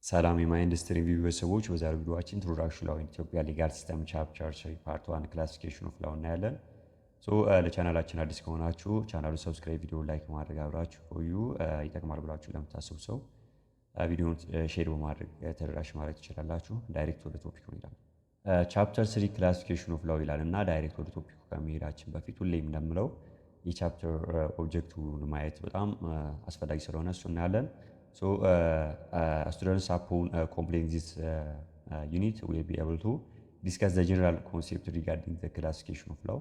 ሰላም የማይንዱስትሪ ሪቪው ቤተሰቦች በዛሬው ቪዲዮአችን ኢንትሮዳክሽን ላው ኢትዮጵያ ሌጋል ሲስተም ቻፕተር 3 ፓርት 1 ክላሲፊኬሽን ኦፍ ላው እናያለን። ለቻናላችን አዲስ ከሆናችሁ ቻናሉን ሰብስክራይብ፣ ቪዲዮ ላይክ ማድረግ አብራችሁ ቆዩ። ይጠቅማል ብላችሁ ለምታስቡ ሰው ቪዲዮውን ሼር በማድረግ ተደራሽ ማድረግ ትችላላችሁ። ዳይሬክት ወደ ቶፒኩ እንሄዳለን። ቻፕተር 3 ክላሲፊኬሽን ኦፍ ላው ይላል እና ዳይሬክት ወደ ቶፒኩ ከመሄዳችን በፊት ሁሌም እንደምለው የቻፕተር ኦብጀክቱን ማየት በጣም አስፈላጊ ስለሆነ እሱ እናያለን። So students upon completing this unit will be able to discuss the general concept regarding the classification of law,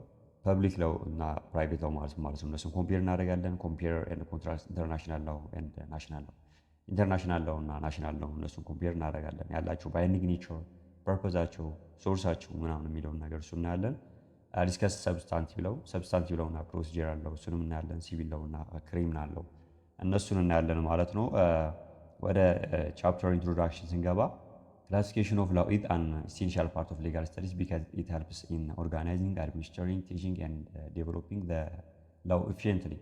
public law እና private law ማለት ነው። እነሱን ኮምፔር እናደርጋለን። ኮምፔር ኤንድ ኮንትራስት ኢንተርናሽናል ላው ኤንድ ናሽናል ላው፣ ኢንተርናሽናል ላው እና ናሽናል ላው እነሱን ኮምፔር እናደርጋለን። ያላቸው ባይንዲንግ ኔቸር፣ ፐርፖዛቸው፣ ሶርሳቸው ምናምን የሚለውን ነገር እሱ እናያለን። ዲስከስ ሰብስታንቲቭ ላው እና ፕሮሲጀራል ላው እሱንም እናያለን። ሲቪል ላው እና ክሪሚናል ላው እነሱን እናያለን ማለት ነው። ወደ ቻፕተር ኢንትሮዳክሽን ስንገባ ክላሲፊኬሽን ኦፍ ላው ኢዝ አን ኢሴንሻል ፓርት ኦፍ ሌጋል ስተዲስ ቢካዝ ኢት ሄልፕስ ኢን ኦርጋናይዚንግ፣ አድሚኒስትሪንግ፣ ቲቺንግ ኤንድ ዴቨሎፒንግ ዘ ላው ኤፊሽንትሊ።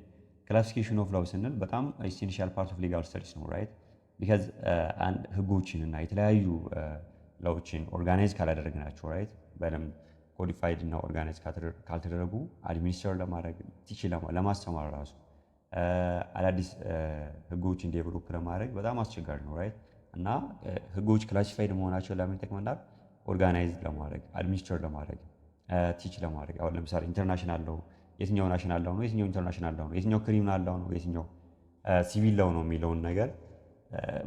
ክላሲፊኬሽን ኦፍ ላው ስንል በጣም ኢሴንሻል ፓርት ኦፍ ሌጋል ስተዲስ ነው ራይት። ቢካዝ አንድ ህጎችን እና የተለያዩ ላዎችን ኦርጋናይዝ ካላደረግናቸው ራይት በደንብ ኮዲፋይድ እና ኦርጋናይዝ ካልተደረጉ አድሚኒስትር ለማድረግ ቲቺ ለማስተማር ራሱ አዳዲስ ህጎችን ዴቨሎፕ ለማድረግ በጣም አስቸጋሪ ነው ራይት። እና ህጎች ክላሲፋይድ መሆናቸው ለምን ይጠቅመናል? ኦርጋናይዝ ለማድረግ፣ አድሚኒስትር ለማድረግ፣ ቲች ለማድረግ። አሁን ለምሳሌ ኢንተርናሽናል ላው የትኛው ናሽናል ላው ነው፣ የትኛው ኢንተርናሽናል ላው ነው፣ የትኛው ክሪሚናል ላው ነው፣ የትኛው ሲቪል ላው ነው የሚለውን ነገር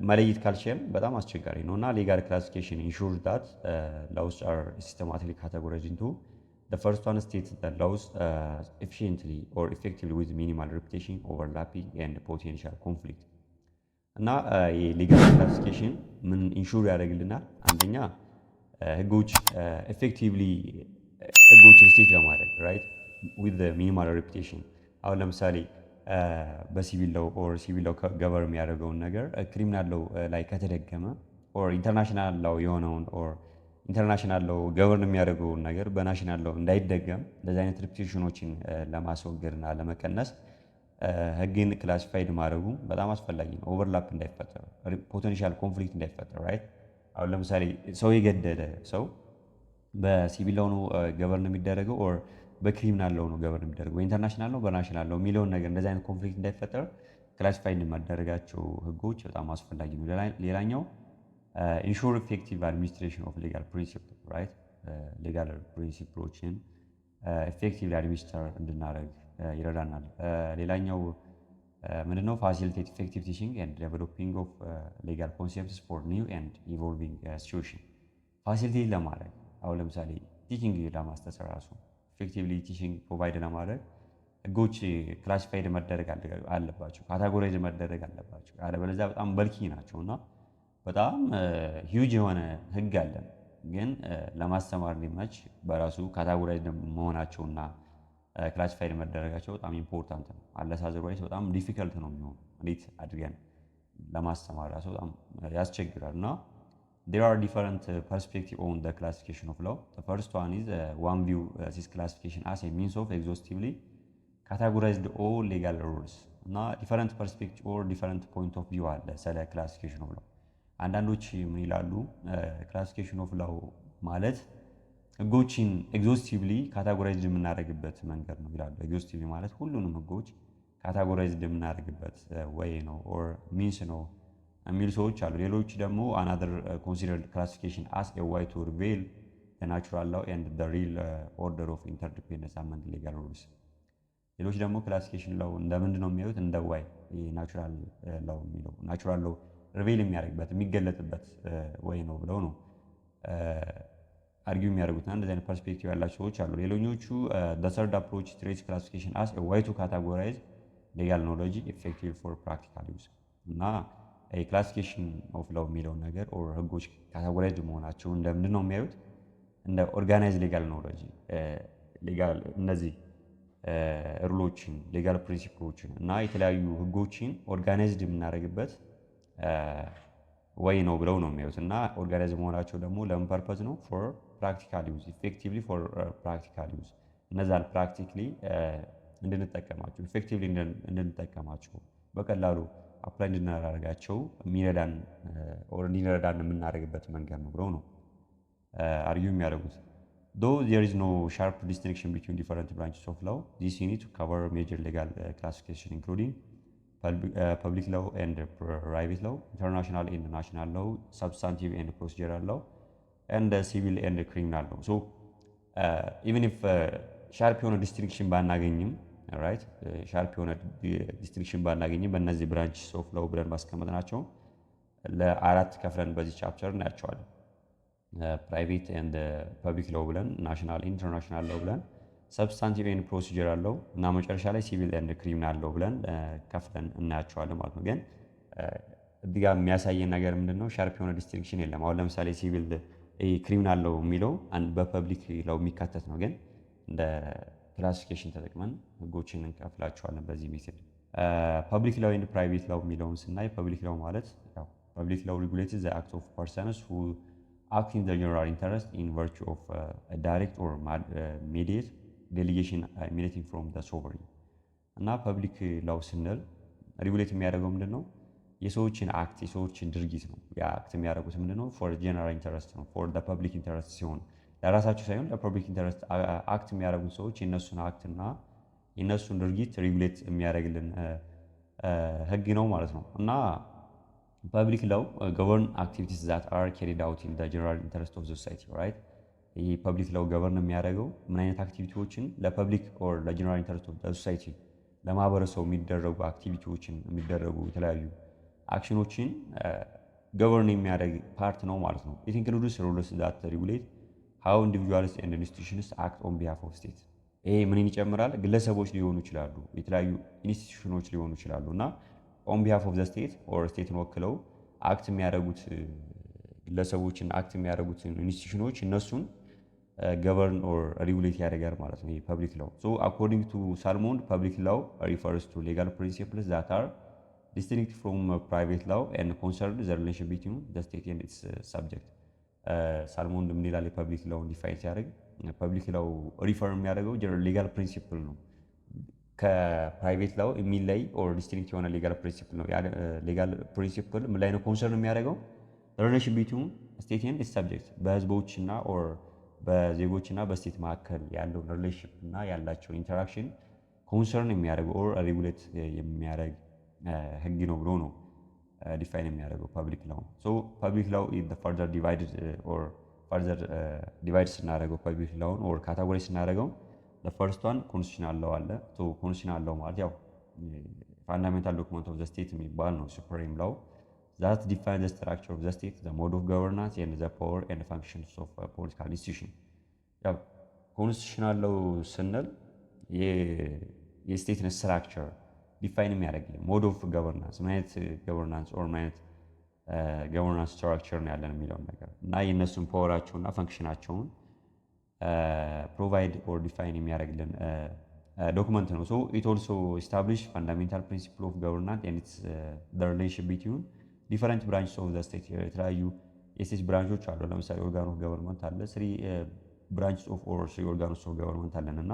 መለየት ካልቻልን በጣም አስቸጋሪ ነው። እና ሌጋል ክላሲፊኬሽን ኢንሹር ዳት ላውስ አር ሲስተማቲካሊ ካቴጎራይዝድ ኢንቱ The first one states that laws efficiently or effectively with minimal repetition, overlapping and potential conflict. እና የሌጋል ክላሲፊኬሽን ምን ኢንሹር ያደርግልናል? አንደኛ ህጎች ኤፌክቲቭሊ ህጎችን ስቴት ለማድረግ ራይት with the minimal repetition። አሁን ለምሳሌ በሲቪል ላው ኦር ሲቪል ላው ገቨር የሚያደርገውን ነገር ክሪሚናል ላው ላይ ከተደገመ ኦር ኢንተርናሽናል ላው የሆነውን ኦር ኢንተርናሽናል ላው ገቨርን የሚያደርገውን ነገር በናሽናል ላው እንዳይደገም እንደዚህ አይነት ሪፒቲሽኖችን ለማስወገድና ለመቀነስ ህግን ክላሲፋይድ ማድረጉ በጣም አስፈላጊ ነው። ኦቨርላፕ እንዳይፈጠር፣ ፖቴንሻል ኮንፍሊክት እንዳይፈጠር ራይት። አሁን ለምሳሌ ሰው የገደለ ሰው በሲቪል ላው ነው ገቨርን የሚደረገው ኦር በክሪሚናል ላው ነው ገቨርን የሚደረገው፣ በኢንተርናሽናል ነው በናሽናል ላው የሚለውን ነገር እንደዚህ አይነት ኮንፍሊክት እንዳይፈጠር ክላሲፋይድ ማደረጋቸው ህጎች በጣም አስፈላጊ ነው። ሌላኛው ኢንሹር ኢፌክቲቭ አድሚኒስትሬሽን ኦፍ ሌጋል ፕሪንሲፕል ራይት። ሌጋል ፕሪንሲፕሎችን ኢፌክቲቭ አድሚኒስትር እንድናደርግ ይረዳናል። ሌላኛው ምንድነው? ፋሲሊቴት ኢፌክቲቭ ቲቺንግ ኤንድ ዴቨሎፒንግ ኦፍ ሌጋል ኮንሴፕትስ ፎር ኒው ኤንድ ኢቮልቪንግ ሲቹዌሽን። ፋሲሊቴት ለማድረግ አሁን ለምሳሌ ቲቺንግ ለማስተማር ራሱ ኢፌክቲቭሊ ቲቺንግ ፕሮቫይድ ለማድረግ ህጎች ክላሲፋይድ መደረግ አለባቸው፣ ካታጎራይዝ መደረግ አለባቸው። አለበለዚያ በጣም በልኪ ናቸው እና በጣም ሂውጅ የሆነ ህግ አለን፣ ግን ለማስተማር እንዲመች በራሱ ካታጎራይዝ መሆናቸውና ክላሲፋይድ መደረጋቸው በጣም ኢምፖርታንት ነው። አለሳዘርዋይስ በጣም ዲፊከልት ነው የሚሆነው። እንዴት አድርገን ለማስተማር ራሱ በጣም ያስቸግራል። እና there are different perspective on the classification of law. The first one is one view this classification as a means of exhaustively categorized all legal rules. እና different perspective or different point of view አለ ስለ classification of law። አንዳንዶች ምን ይላሉ? ክላሲፊኬሽን ኦፍ ላው ማለት ህጎችን ኤግዞስቲቭሊ ካታጎራይዝ የምናደርግበት መንገድ ነው ይላሉ። ኤግዞስቲቭሊ ማለት ሁሉንም ህጎች ካታጎራይዝ የምናደርግበት ወይ ነው ኦር ሚንስ ነው የሚሉ ሰዎች አሉ። ሌሎች ደግሞ another considered classification as a way to reveal the natural law and the real order of interdependence among legal rules። ሌሎች ደግሞ ክላሲፊኬሽን ላው እንደምንድን ነው የሚያዩት? እንደ ዋይ ናቹራል ላው የሚለው ናቹራል ላው ሪቬል የሚያደርግበት የሚገለጥበት ወይ ነው ብለው ነው አርጊው የሚያደርጉትና እንደዚህ አይነት ፐርስፔክቲቭ ያላቸው ሰዎች አሉ። ሌሎኞቹ the third approach treats classification as a way to categorize legal knowledge effective for practical use። እና ክላሲፊኬሽን ኦፍ ላው የሚለውን ነገር ኦር ህጎች ካታጎራይዝ መሆናቸው እንደምንድን ነው የሚያዩት? እንደ ኦርጋናይዝ ሌጋል ኖሎጂ ሌጋል እነዚህ ሩሎችን ሌጋል ፕሪንሲፕሎችን እና የተለያዩ ህጎችን ኦርጋናይዝድ የምናደርግበት ወይ ነው ብለው ነው የሚያዩት። እና ኦርጋናይዝ መሆናቸው ደግሞ ለምን ፐርፐዝ ነው? ፎር ፕራክቲካል ዩዝ ኢፌክቲቭሊ ፎር ፕራክቲካል ዩዝ እነዛን ፕራክቲካሊ እንድንጠቀማቸው ኢፌክቲቭሊ እንድንጠቀማቸው በቀላሉ አፕላይ እንድናደርጋቸው የሚረዳን ኦር እንዲረዳን የምናደርግበት መንገድ ነው ብለው ነው አርጊው የሚያደርጉት። Though there is no sharp distinction between different branches of law, this unit to cover major legal classification including public law and private law, international and national law, substantive and procedural law, and civil and criminal law. So even if sharp የሆነ ዲስቲንክሽን ባናገኝም ራይት ሻርፕ የሆነ ዲስቲንክሽን ባናገኝም በእነዚህ ብራንችስ ኦፍ ላው ብለን ማስቀመጥናቸው ለአራት ከፍለን በዚህ ቻፕተር እናያቸዋለን። ፕራይቬት ኤንድ ፐብሊክ ላው ብለን፣ ናሽናል ኢንተርናሽናል ላው ብለን፣ ሰብስታንቲቭ ኤንድ ፕሮሲጀራል ላው እና መጨረሻ ላይ ሲቪል ኤንድ ክሪሚናል ላው ብለን ከፍለን እናያቸዋለን ማለት ነው። ግን እዚህ ጋር የሚያሳየን ነገር ምንድነው? ሻርፕ የሆነ ዲስቲንክሽን የለም። አሁን ለምሳሌ ሲቪል ክሪሚናል ላው የሚለው በፐብሊክ ላው የሚካተት ነው። ግን እንደ ክላሲፊኬሽን ተጠቅመን ህጎችን እንከፍላቸዋለን በዚህ ሜትድ። ፐብሊክ ላው ኤንድ ፕራይቬት ላው የሚለውን ስናይ ፐብሊክ ላው ማለት ፐብሊክ ላው ሬጉሌትስ ዘ አክት ኦፍ ፐርሰንስ ሁ act in the general interest in virtue of a direct or mediate delegation emanating from the sovereign እና ፐብሊክ ላው ስንል ሬጉሌት የሚያደርገው ምንድነው? የሰዎችን አክት የሰዎችን ድርጊት ነው። ያ አክት የሚያደርጉት ምንድነው? ፎር ጀነራል ኢንተረስት ነው። ፎር ዘ ፐብሊክ ኢንተረስት ሲሆን ለራሳቸው ሳይሆን ለፐብሊክ ኢንተረስት አክት የሚያደርጉት ሰዎች የነሱን አክት እና የነሱን ድርጊት ሬጉሌት የሚያደርግልን ህግ ነው ማለት ነው። እና ፐብሊክ ላው ገቨርን አክቲቪቲስ ዛት አር ካሪድ አውት ኢን ዘ ጀነራል ኢንተረስት ኦፍ ዘ ሶሳይቲ ራይት። ይሄ ፐብሊክ ላው ገቨርን የሚያደርገው ምን አይነት አክቲቪቲዎችን ለፐብሊክ ኦር ለጀነራል ኢንተረስት ኦፍ ዘ ሶሳይቲ ለማህበረሰቡ የሚደረጉ አክቲቪቲዎችን የሚደረጉ የተለያዩ አክሽኖችን ገቨርን የሚያደርግ ፓርት ነው ማለት ነው። ኢት ኢንክሉድስ ሩልስ ዛት ሬጉሌት ሃው ኢንዲቪጁዋልስ ኤንድ ኢንስቲትዩሽንስ አክት ኦን ቢሃፍ ኦፍ ስቴት። ይሄ ምንን ይጨምራል? ግለሰቦች ሊሆኑ ይችላሉ፣ የተለያዩ ኢንስቲትዩሽኖች ሊሆኑ ይችላሉ እና ኦን ቢሃፍ ኦፍ ዘ ስቴት ኦር ስቴትን ወክለው አክት የሚያደርጉት ግለሰቦችን አክት የሚያደርጉትን ኢንስቲትዩሽኖች እነሱን ገቨርን ኦር ሬጉሌት ያደርጋል ማለት ነው። ፐብሊክ ላው ሶ አኮርዲንግ ቱ ሳልሞንድ ፐብሊክ ላው ሪፈርስ ቱ ሌጋል ፕሪንሲፕልስ ዛት አር ዲስቲንክት ፍሮም ፕራይቬት ላው ኤንድ ኮንሰርን ዘ ሪሌሽን ቢትዊን ዘ ስቴት ኤንድ ኢትስ ሰብጀክት። ሳልሞንድ ምን ይላል? የፐብሊክ ላውን ዲፋይን ሲያደርግ ፐብሊክ ላው ሪፈር የሚያደርገው ሌጋል ፕሪንሲፕል ነው። ከፕራይቬት ላው የሚለይ ኦር ዲስቲንክት የሆነ ሌጋል ፕሪንሲፕል ነው። ሌጋል ፕሪንሲፕል ምን ላይ ነው ኮንሰርን የሚያደርገው? ሪሌሽን ቢትዊን ስቴት ኤንድ ኢትስ ሰብጀክት፣ በህዝቦችና ኦር በዜጎችና በስቴት መካከል ያለውን ሪሌሽን እና ያላቸውን ኢንተራክሽን ኮንሰርን የሚያደርገው ኦር ሬጉሌት የሚያደርግ ህግ ነው ብሎ ነው ዲፋይን የሚያደርገው ፐብሊክ ላው። ሶ ፐብሊክ ላው ኢዝ ዘ ፈርዘር ዲቫይድድ ኦር ፈርዘር ዲቫይድ ስናደርገው ፐብሊክ ላውን ኦር ካታጎሪ ስናደርገው ፈርስት ዋን ኮንስቲቱሽናል ላው አለ። ሶ ኮንስቲቱሽናል ላው ማለት ያው ፋንዳሜንታል ዶክመንት ኦፍ ዘ ስቴት የሚባል ነው። ሱፕሪም ላው ዛት ዲፋይን ዘ ስትራክቸር ኦፍ ዘ ስቴት ዘ ሞድ ኦፍ ገቨርናንስ ኤንድ ዘ ፓወር ኤንድ ፋንክሽንስ ኦፍ ፖለቲካል ኢንስቲቱሽን። ያው ኮንስቲቱሽናል ላው ስንል የስቴትን ስትራክቸር ዲፋይን የሚያደርግልን ሞድ ኦፍ ገቨርናንስ ምን አይነት ገቨርናንስ ኦር ምን አይነት ገቨርናንስ ስትራክቸር ነው ያለን የሚለውን ነገር እና የእነሱን ፓወራቸውና ፈንክሽናቸውን ፕሮቫይድ ኦር ዲፋይን የሚያደርግልን ዶክመንት ነው። ሶ ኢት ኦልሶ ኢስታብሊሽ ፋንዳሜንታል ፕሪንሲፕል ኦፍ ገቨርናንስ ኤንድ ኢትስ ዘ ሪሌሽን ቢትዊን ዲፈረንት ብራንችስ ኦፍ ዘ ስቴት። የተለያዩ የስቴት ብራንቾች አሉ። ለምሳሌ ኦርጋን ኦፍ ገቨርንመንት አለ፣ ስሪ ብራንችስ ኦፍ ኦር ስሪ ኦርጋኖስ ኦፍ ገቨርንመንት አለን እና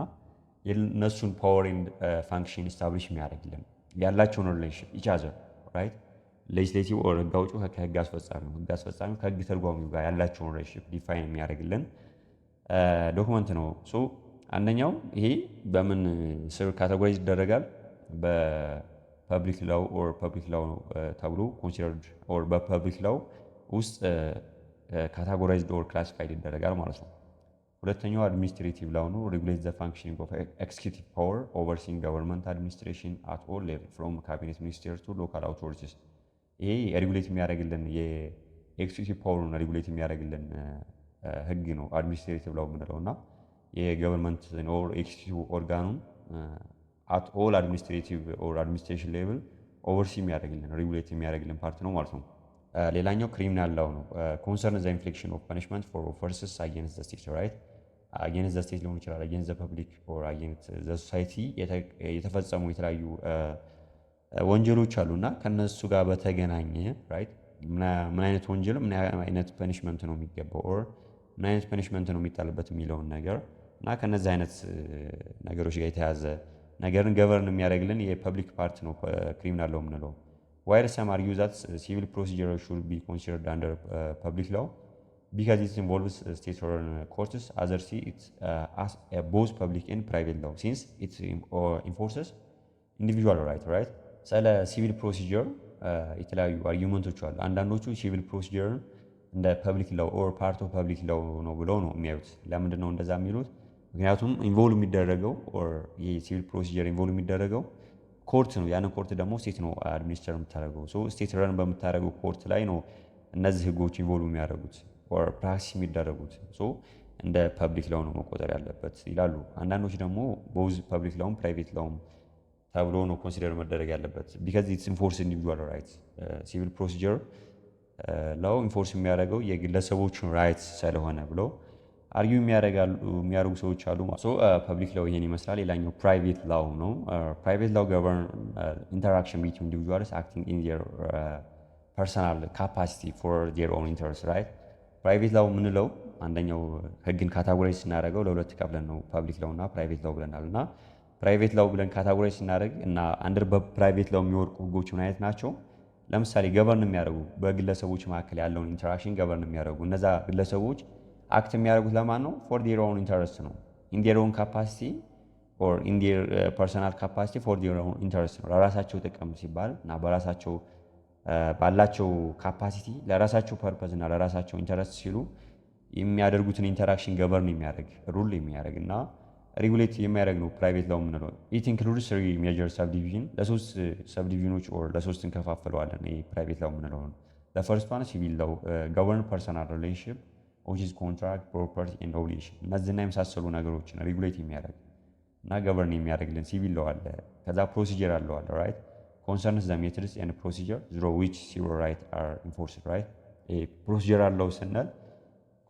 የእነሱን ፓወር ኤንድ ፋንክሽን ኢስታብሊሽ የሚያደርግልን ያላቸውን ሪሌሽን ኢች አዘር ራይት። ሌጅስሌቲቭ ኦር ህግ አውጪው ከህግ አስፈጻሚው፣ ህግ አስፈጻሚው ከህግ ተርጓሚው ጋር ያላቸውን ሪሌሽን ዲፋይን የሚያደርግልን ዶክመንት ነው። ሶ አንደኛው ይሄ በምን ስር ካቴጎራይዝ ይደረጋል? በፐብሊክ ላው ኦር ፐብሊክ ላው ተብሎ ኮንሲደርድ ኦር በፐብሊክ ላው ውስጥ ካቴጎራይዝድ ኦር ክላሲፋይድ ይደረጋል ማለት ነው። ሁለተኛው አድሚኒስትሬቲቭ ላው ነው። ሬጉሌት ዘ ፋንክሽኒንግ ኦፍ ኤክስኪዩቲቭ ፓወር ኦቨርሲንግ ገቨርንመንት አድሚኒስትሬሽን አት ኦል ሌቭል ፍሮም ካቢኔት ሚኒስቴር ቱ ሎካል አውቶሪቲስ። ይሄ ሬጉሌት የሚያደርግልን የኤክስኪዩቲቭ ፓወሩን ሬጉሌት የሚያደርግልን ህግ ነው አድሚኒስትሬቲቭ ላው የምንለው እና የገቨርንመንት ኦር ኤክስኪዩቲቭ ኦርጋኑን አት ኦል አድሚኒስትሬቲቭ ኦር አድሚኒስትሬሽን ሌቭል ኦቨርሲ የሚያደርግልን ሬጉሌት የሚያደርግልን ፓርት ነው ማለት ነው። ሌላኛው ክሪሚናል ላው ነው። ኮንሰርን ዘ ኢንፍሊክሽን ኦፍ ፐኒሽመንት ፎር ኦፈንስስ አጌንስት ዘ ስቴት ራይት። አጌንስት ዘ ስቴት ሊሆን ይችላል፣ አጌንስት ዘ ፐብሊክ ኦር አጌንስት ዘ ሶሳይቲ የተፈጸሙ የተለያዩ ወንጀሎች አሉና ከነሱ ጋር በተገናኘ ራይት ምን አይነት ወንጀል ምን አይነት ፐኒሽመንት ነው የሚገባው ኦር ምን አይነት ፐኒሽመንት ነው የሚጣልበት የሚለውን ነገር እና ከነዚህ አይነት ነገሮች ጋር የተያዘ ነገርን ገቨርን የሚያደርግልን የፐብሊክ ፓርት ነው ክሪሚናል ላው የምንለው። while some argue that civil procedure should be considered under public law because it involves state-run courts. Others see it as both public and private law since it enforces individual right ስለ ሲቪል ፕሮሲጀር የተለያዩ አርጊመንቶች አሉ። አንዳንዶቹ ሲቪል ፕሮሲጀርን እንደ ፐብሊክ ላው ኦር ፓርት ኦፍ ፐብሊክ ላው ነው ብለው ነው የሚያዩት። ለምንድን ነው እንደዛ የሚሉት? ምክንያቱም ኢንቮልቭ የሚደረገው ኦር ይሄ ሲቪል ፕሮሲጀር ኢንቮልቭ የሚደረገው ኮርት ነው። ያንን ኮርት ደግሞ ስቴት ነው አድሚኒስትር የምታደርገው። ሶ ስቴት ረን በምታደርገው ኮርት ላይ ነው እነዚህ ህጎች ኢንቮልቭ የሚያደርጉት ኦር ፕራክቲስ የሚደረጉት። ሶ እንደ ፐብሊክ ላው ነው መቆጠር ያለበት ይላሉ። አንዳንዶች ደግሞ ቦዝ ፐብሊክ ላውም ፕራይቬት ላውም ተብሎ ነው ኮንሲደር መደረግ ያለበት ቢካዝ ኢትስ ኢንፎርስ ኢንዲቪጁዋል ራይትስ። ሲቪል ፕሮሲጀር ላው ኢንፎርስ የሚያደርገው የግለሰቦችን ራይትስ ስለሆነ ብለው አርጊው የሚያደርጉ ሰዎች አሉ። ሶ ፐብሊክ ላው ይሄን ይመስላል። ሌላኛው ፕራይቬት ላው ነው። ፕራይቬት ላው ገቨርን ኢንተራክሽን ቢትዊን ኢንዲቪጁዋልስ አክቲንግ ኢን ዜር ፐርሰናል ካፓሲቲ ፎር ዜር ኦን ኢንተረስት ራይት። ፕራይቬት ላው የምንለው አንደኛው ህግን ካታጎራይዝ ስናደርገው ለሁለት ከፍለን ነው ፐብሊክ ላው እና ፕራይቬት ላው ብለናል። እና ፕራይቬት ላው ብለን ካታጎራይዝ ስናደርግ እና አንደር በፕራይቬት ላው የሚወርቁ ህጎች ምን አይነት ናቸው? ለምሳሌ ገቨርን የሚያደርጉ በግለሰቦች መካከል ያለውን ኢንተራክሽን ገቨርን የሚያደርጉ እነዛ ግለሰቦች አክት የሚያደርጉት ለማን ነው? ፎር ዴር ኦን ኢንተረስት ነው። ኢን ዴር ኦን ካፓሲቲ ኦር ኢን ዴር ፐርሰናል ካፓሲቲ ፎር ዴር ኦን ኢንተረስት ነው። ለራሳቸው ጥቅም ሲባል እና በራሳቸው ባላቸው ካፓሲቲ ለራሳቸው ፐርፐዝ እና ለራሳቸው ኢንተረስት ሲሉ የሚያደርጉትን ኢንተራክሽን ገቨርን የሚያደርግ ሩል የሚያደርግ እና ሬጉሌት የሚያደርግ ነው ፕራይቬት ላው የምንለው። ኢት ኢንክሉድስ ትሪ ሜጀር ሰብዲቪዥን፣ ለሶስት ሰብዲቪዥኖች ኦር ለሶስት እንከፋፍለዋለን። ይሄ ፕራይቬት ላው የምንለው ነው። ለፈርስት ዋን ሲቪል ላው ገቨርን ፐርሰናል ሪሌሽንሺፕ ዊች ኢዝ ኮንትራክት ፕሮፐርቲ ኤንድ ኦብሊጌሽን። እነዚህና የመሳሰሉ ነገሮችን ሬጉሌት የሚያደርግ እና ገቨርን የሚያደርግልን ሲቪል ላው አለ። ከዛ ፕሮሲጀር አለው አለ ራይት ኮንሰርንስ ዘ ሜትድስ ኤንድ ፕሮሲጀር ዝሮ ዊች ሲቪል ራይት አር ኢንፎርስድ ራይት። ፕሮሲጀር አለው ስንል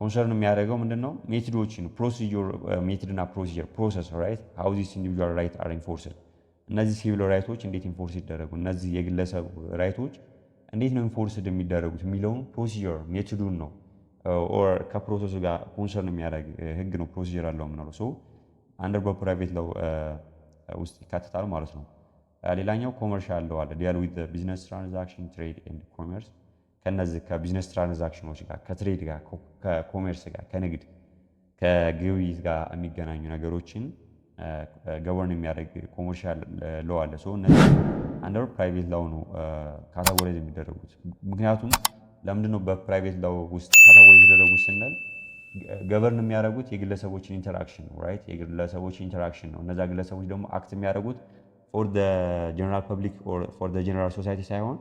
ኮንሰርን የሚያደርገው ምንድነው? ሜትዶችን ፕሮሲጀር ሜትድ እና ፕሮሲጀር ፕሮሰስ ራይት ሃው ዚስ ኢንዲቪጁዋል ራይት አር ኢንፎርስድ። እነዚህ ሲቪል ራይቶች እንዴት ኢንፎርስ ይደረጉ፣ እነዚህ የግለሰብ ራይቶች እንዴት ነው ኢንፎርስድ የሚደረጉት የሚለውን ፕሮሲጀር ሜትዱን ነው ኦር ከፕሮሰሱ ጋር ኮንሰርን የሚያደርግ ህግ ነው ፕሮሲጀር አለው የምንለው። ሶ አንደር በፕራይቬት ላው ውስጥ ይካተታል ማለት ነው። ሌላኛው ኮመርሻል ላው አለ ዲያል ዊዝ ቢዝነስ ትራንዛክሽን ትሬድ ኤንድ ኮመርስ። ከነዚህ ከቢዝነስ ትራንዛክሽኖች ጋር ከትሬድ ጋር ከኮሜርስ ጋር ከንግድ ከግብይት ጋር የሚገናኙ ነገሮችን ገቨርን የሚያደርግ ኮመርሻል ላው አለ። ሶ እነዚህ አንደር ፕራይቬት ላው ነው ካታጎራይዝ የሚደረጉት። ምክንያቱም ለምንድን ነው በፕራይቬት ላው ውስጥ ካታጎራይዝ የተደረጉት ስንል ገቨርን የሚያደርጉት የግለሰቦችን ኢንተራክሽን ነው ራይት። የግለሰቦችን ኢንተራክሽን ነው። እነዛ ግለሰቦች ደግሞ አክት የሚያደርጉት ፎር ዘ ጀነራል ፐብሊክ ኦር ፎር ዘ ጀነራል ሶሳይቲ ሳይሆን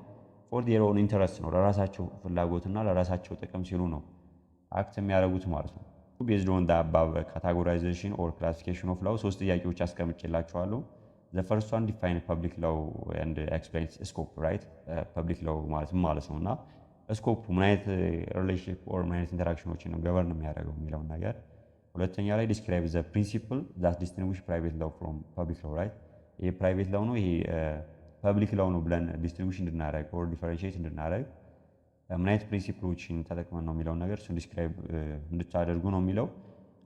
ፎር ዜር ኦን ኢንተረስት ነው። ለራሳቸው ፍላጎትና ለራሳቸው ጥቅም ሲሉ ነው አክት የሚያደርጉት ማለት ነው። ቤዝድ ኦን ዘ አባቭ ካታጎራይዜሽን ኦር ክላሲፊኬሽን ኦፍ ላው ሶስት ጥያቄዎች አስቀምጬላችኋለሁ። ዘ ፈርስት ዋን ዲፋይን ፐብሊክ ላው ኤንድ ኤክስፕሌን ስኮፕ ራይት። ፐብሊክ ላው ማለት ምን ማለት ነው እና ስኮፕ ምን አይነት ሪሌሽንሺፕ ኦር ምን አይነት ኢንተራክሽኖችን ነው ገቨርን የሚያደርገው የሚለውን ነገር። ሁለተኛ ላይ ዲስክራይብ ዘ ፕሪንሲፕል ዛት ዲስቲንጉሽ ፕራይቬት ላው ፍሮም ፐብሊክ ላው ራይት። ይሄ ፕራይቬት ላው ነው ይሄ ፐብሊክ ላው ነው ብለን ዲስቲንጉሽ እንድናደርግ ኦር ዲፈረንሺየት እንድናደርግ ምን አይነት ፕሪንሲፕሎችን ተጠቅመን ነው የሚለውን ነገር እሱን ዲስክራይብ እንድታደርጉ ነው የሚለው።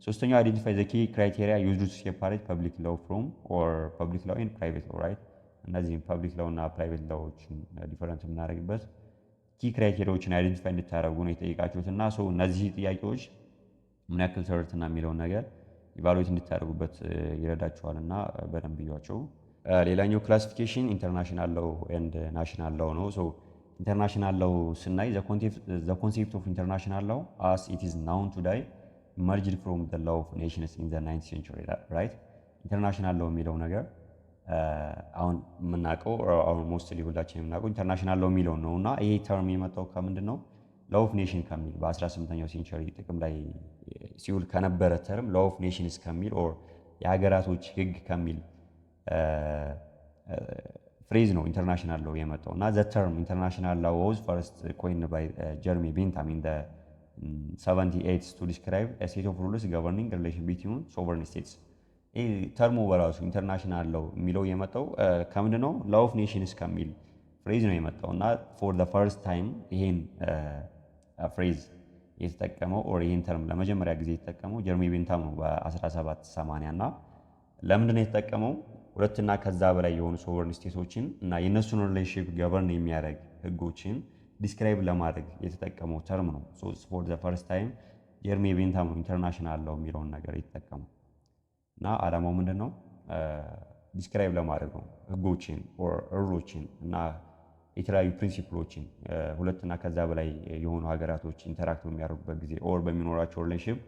ሶስተኛው አይዴንቲፋይ ዘ ኪ ክራይቴሪያ ዩዝድ ቱ ሴፓሬት ፐብሊክ ላው ፍሮም ኦር ፐብሊክ ላው ኤንድ ፕራይቬት ላው ራይት። እነዚህም ፐብሊክ ላው እና ፕራይቬት ላዎችን ዲፈረንት የምናደርግበት ኪ ክራይቴሪያዎችን አይዴንቲፋይ እንድታደርጉ ነው የጠየቃችሁት እና እነዚህ ጥያቄዎች ምን ያክል ተረድተና የሚለውን ነገር ኢቫሉዌት እንድታደርጉበት ይረዳችኋል እና በደንብ ይዟቸው። ሌላኛው ክላሲፊኬሽን ኢንተርናሽናል ላው ኤንድ ናሽናል ላው ነው። ኢንተርናሽናል ላው ስናይ ዘ ኮንሴፕት ኦፍ ኢንተርናሽናል ላው አስ ኢት ኢዝ ናውን ቱዴይ ኢመርጅድ ፍሮም ዘ ላው ኦፍ ኔሽንስ ኢን ዘ 9th ሴንቹሪ ራይት። ኢንተርናሽናል ላው የሚለው ነገር አሁን የምናውቀው አሁን ሞስትሊ ሁላችን የምናውቀው ኢንተርናሽናል ላው የሚለው ነው እና ይሄ ተርም የመጣው ከምንድን ነው? ላው ኦፍ ኔሽን ከሚል በ18ኛው ሴንቹሪ ጥቅም ላይ ሲውል ከነበረ ተርም ላው ኦፍ ኔሽንስ ከሚል ኦር የሀገራቶች ህግ ከሚል ፍሬዝ ነው ኢንተርናሽናል ላው የመጣው እና ዘ ተርም ኢንተርናሽናል ላው ዋዝ ፈርስት ኮይንድ ባይ ጀርሚ ቤንታም ኢን ዘ 78 ቱ ዲስክራይብ ኤ ሴት ኦፍ ሩልስ ገቨርኒንግ ሪሌሽን ቢትዊን ሶቨርን ስቴትስ። ይህ ተርሙ በራሱ ኢንተርናሽናል ላው የሚለው የመጣው ከምንድን ነው? ላው ኦፍ ኔሽንስ ከሚል ፍሬዝ ነው የመጣው እና ፎር ዘ ፈርስት ታይም ይሄን ፍሬዝ የተጠቀመው ኦር ይሄን ተርም ለመጀመሪያ ጊዜ የተጠቀመው ጀርሚ ቤንታም ነው በ1780 እና ለምንድን ነው የተጠቀመው? ሁለትና ከዛ በላይ የሆኑ ሶቨርን ስቴቶችን እና የእነሱን ሪሌሽንሺፕ ገቨርን የሚያደርግ ህጎችን ዲስክራይብ ለማድረግ የተጠቀመው ተርም ነው። ፎር ዘ ፈርስት ታይም ጀርሚ ቤንታም ነው ኢንተርናሽናል ላው የሚለውን ነገር የተጠቀመው እና ዓላማው ምንድን ነው? ዲስክራይብ ለማድረግ ነው ህጎችን ሩሎችን እና የተለያዩ ፕሪንሲፕሎችን ሁለትና ከዛ በላይ የሆኑ ሀገራቶች ኢንተራክት በሚያደርጉበት ጊዜ ኦር በሚኖራቸው ሪሌሽንሺፕ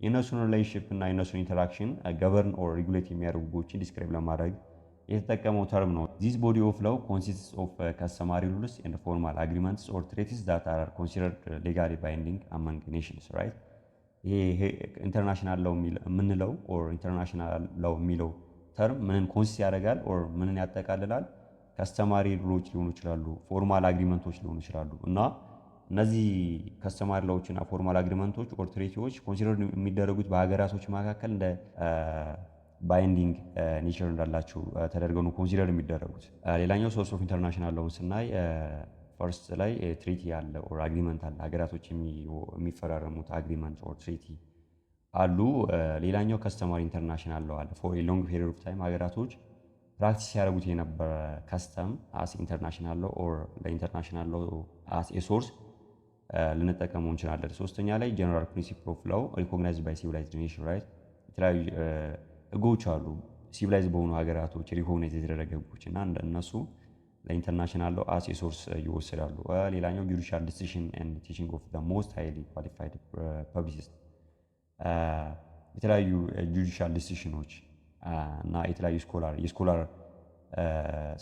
የእነሱን ሪሌሽንሺፕ እና የእነሱን ኢንተራክሽን ገቨርን ኦር ሬጉሌት የሚያደርጉ ህጎችን ዲስክራይብ ለማድረግ የተጠቀመው ተርም ነው። ዚስ ቦዲ ኦፍ ላው ኮንሲስትስ ኦፍ ከስተማሪ ሩልስ ኤንድ ፎርማል አግሪመንትስ ኦር ትሬቲስ ዛት አር ኮንሲደርድ ሌጋሊ ባይንዲንግ አመንግ ኔሽንስ ራይት። ይሄ ኢንተርናሽናል ላው የምንለው ኦር ኢንተርናሽናል ላው የሚለው ተርም ምንን ኮንሲስት ያደርጋል ኦር ምንን ያጠቃልላል? ከስተማሪ ሩሎች ሊሆኑ ይችላሉ፣ ፎርማል አግሪመንቶች ሊሆኑ ይችላሉ እና እነዚህ ከስተማሪ ላዎች እና ፎርማል አግሪመንቶች ኦር ትሬቲዎች ኮንሲደር የሚደረጉት በሀገራቶች መካከል እንደ ባይንዲንግ ኔቸር እንዳላቸው ተደርገው ነው ኮንሲደር የሚደረጉት። ሌላኛው ሶርስ ኦፍ ኢንተርናሽናል ላውን ስናይ ፈርስት ላይ ትሪቲ አለ ኦር አግሪመንት አለ። ሀገራቶች የሚፈራረሙት አግሪመንት ኦር ትሪቲ አሉ። ሌላኛው ከስተማሪ ኢንተርናሽናል ላው አለ። ፎር ሎንግ ፔሪድ ኦፍ ታይም ሀገራቶች ፕራክቲስ ያደረጉት የነበረ ከስተም አስ ኢንተርናሽናል ላው ኦር ለኢንተርናሽናል ላው አስ ኤ ሶርስ ልንጠቀመው እንችላለን። ሶስተኛ ላይ ጀነራል ፕሪንሲፕል ኦፍ ላው ሪኮግናይዝድ ባይ ሲቪላይዝድ ኔሽን ራይት። የተለያዩ ህጎች አሉ ሲቪላይዝ በሆኑ ሀገራቶች ሪኮግናይዝ የተደረገ ህጎች እና እነሱ ለኢንተርናሽናል ላው አስ ኤ ሶርስ ይወሰዳሉ። ሌላኛው ጁዲሻል ዲሲሽን ኤንድ ቲቺንግ ኦፍ ዘ ሞስት ሃይሊ ኳሊፋይድ ፐብሊሲስት የተለያዩ ጁዲሻል ዲሲሽኖች እና የተለያዩ የስኮላር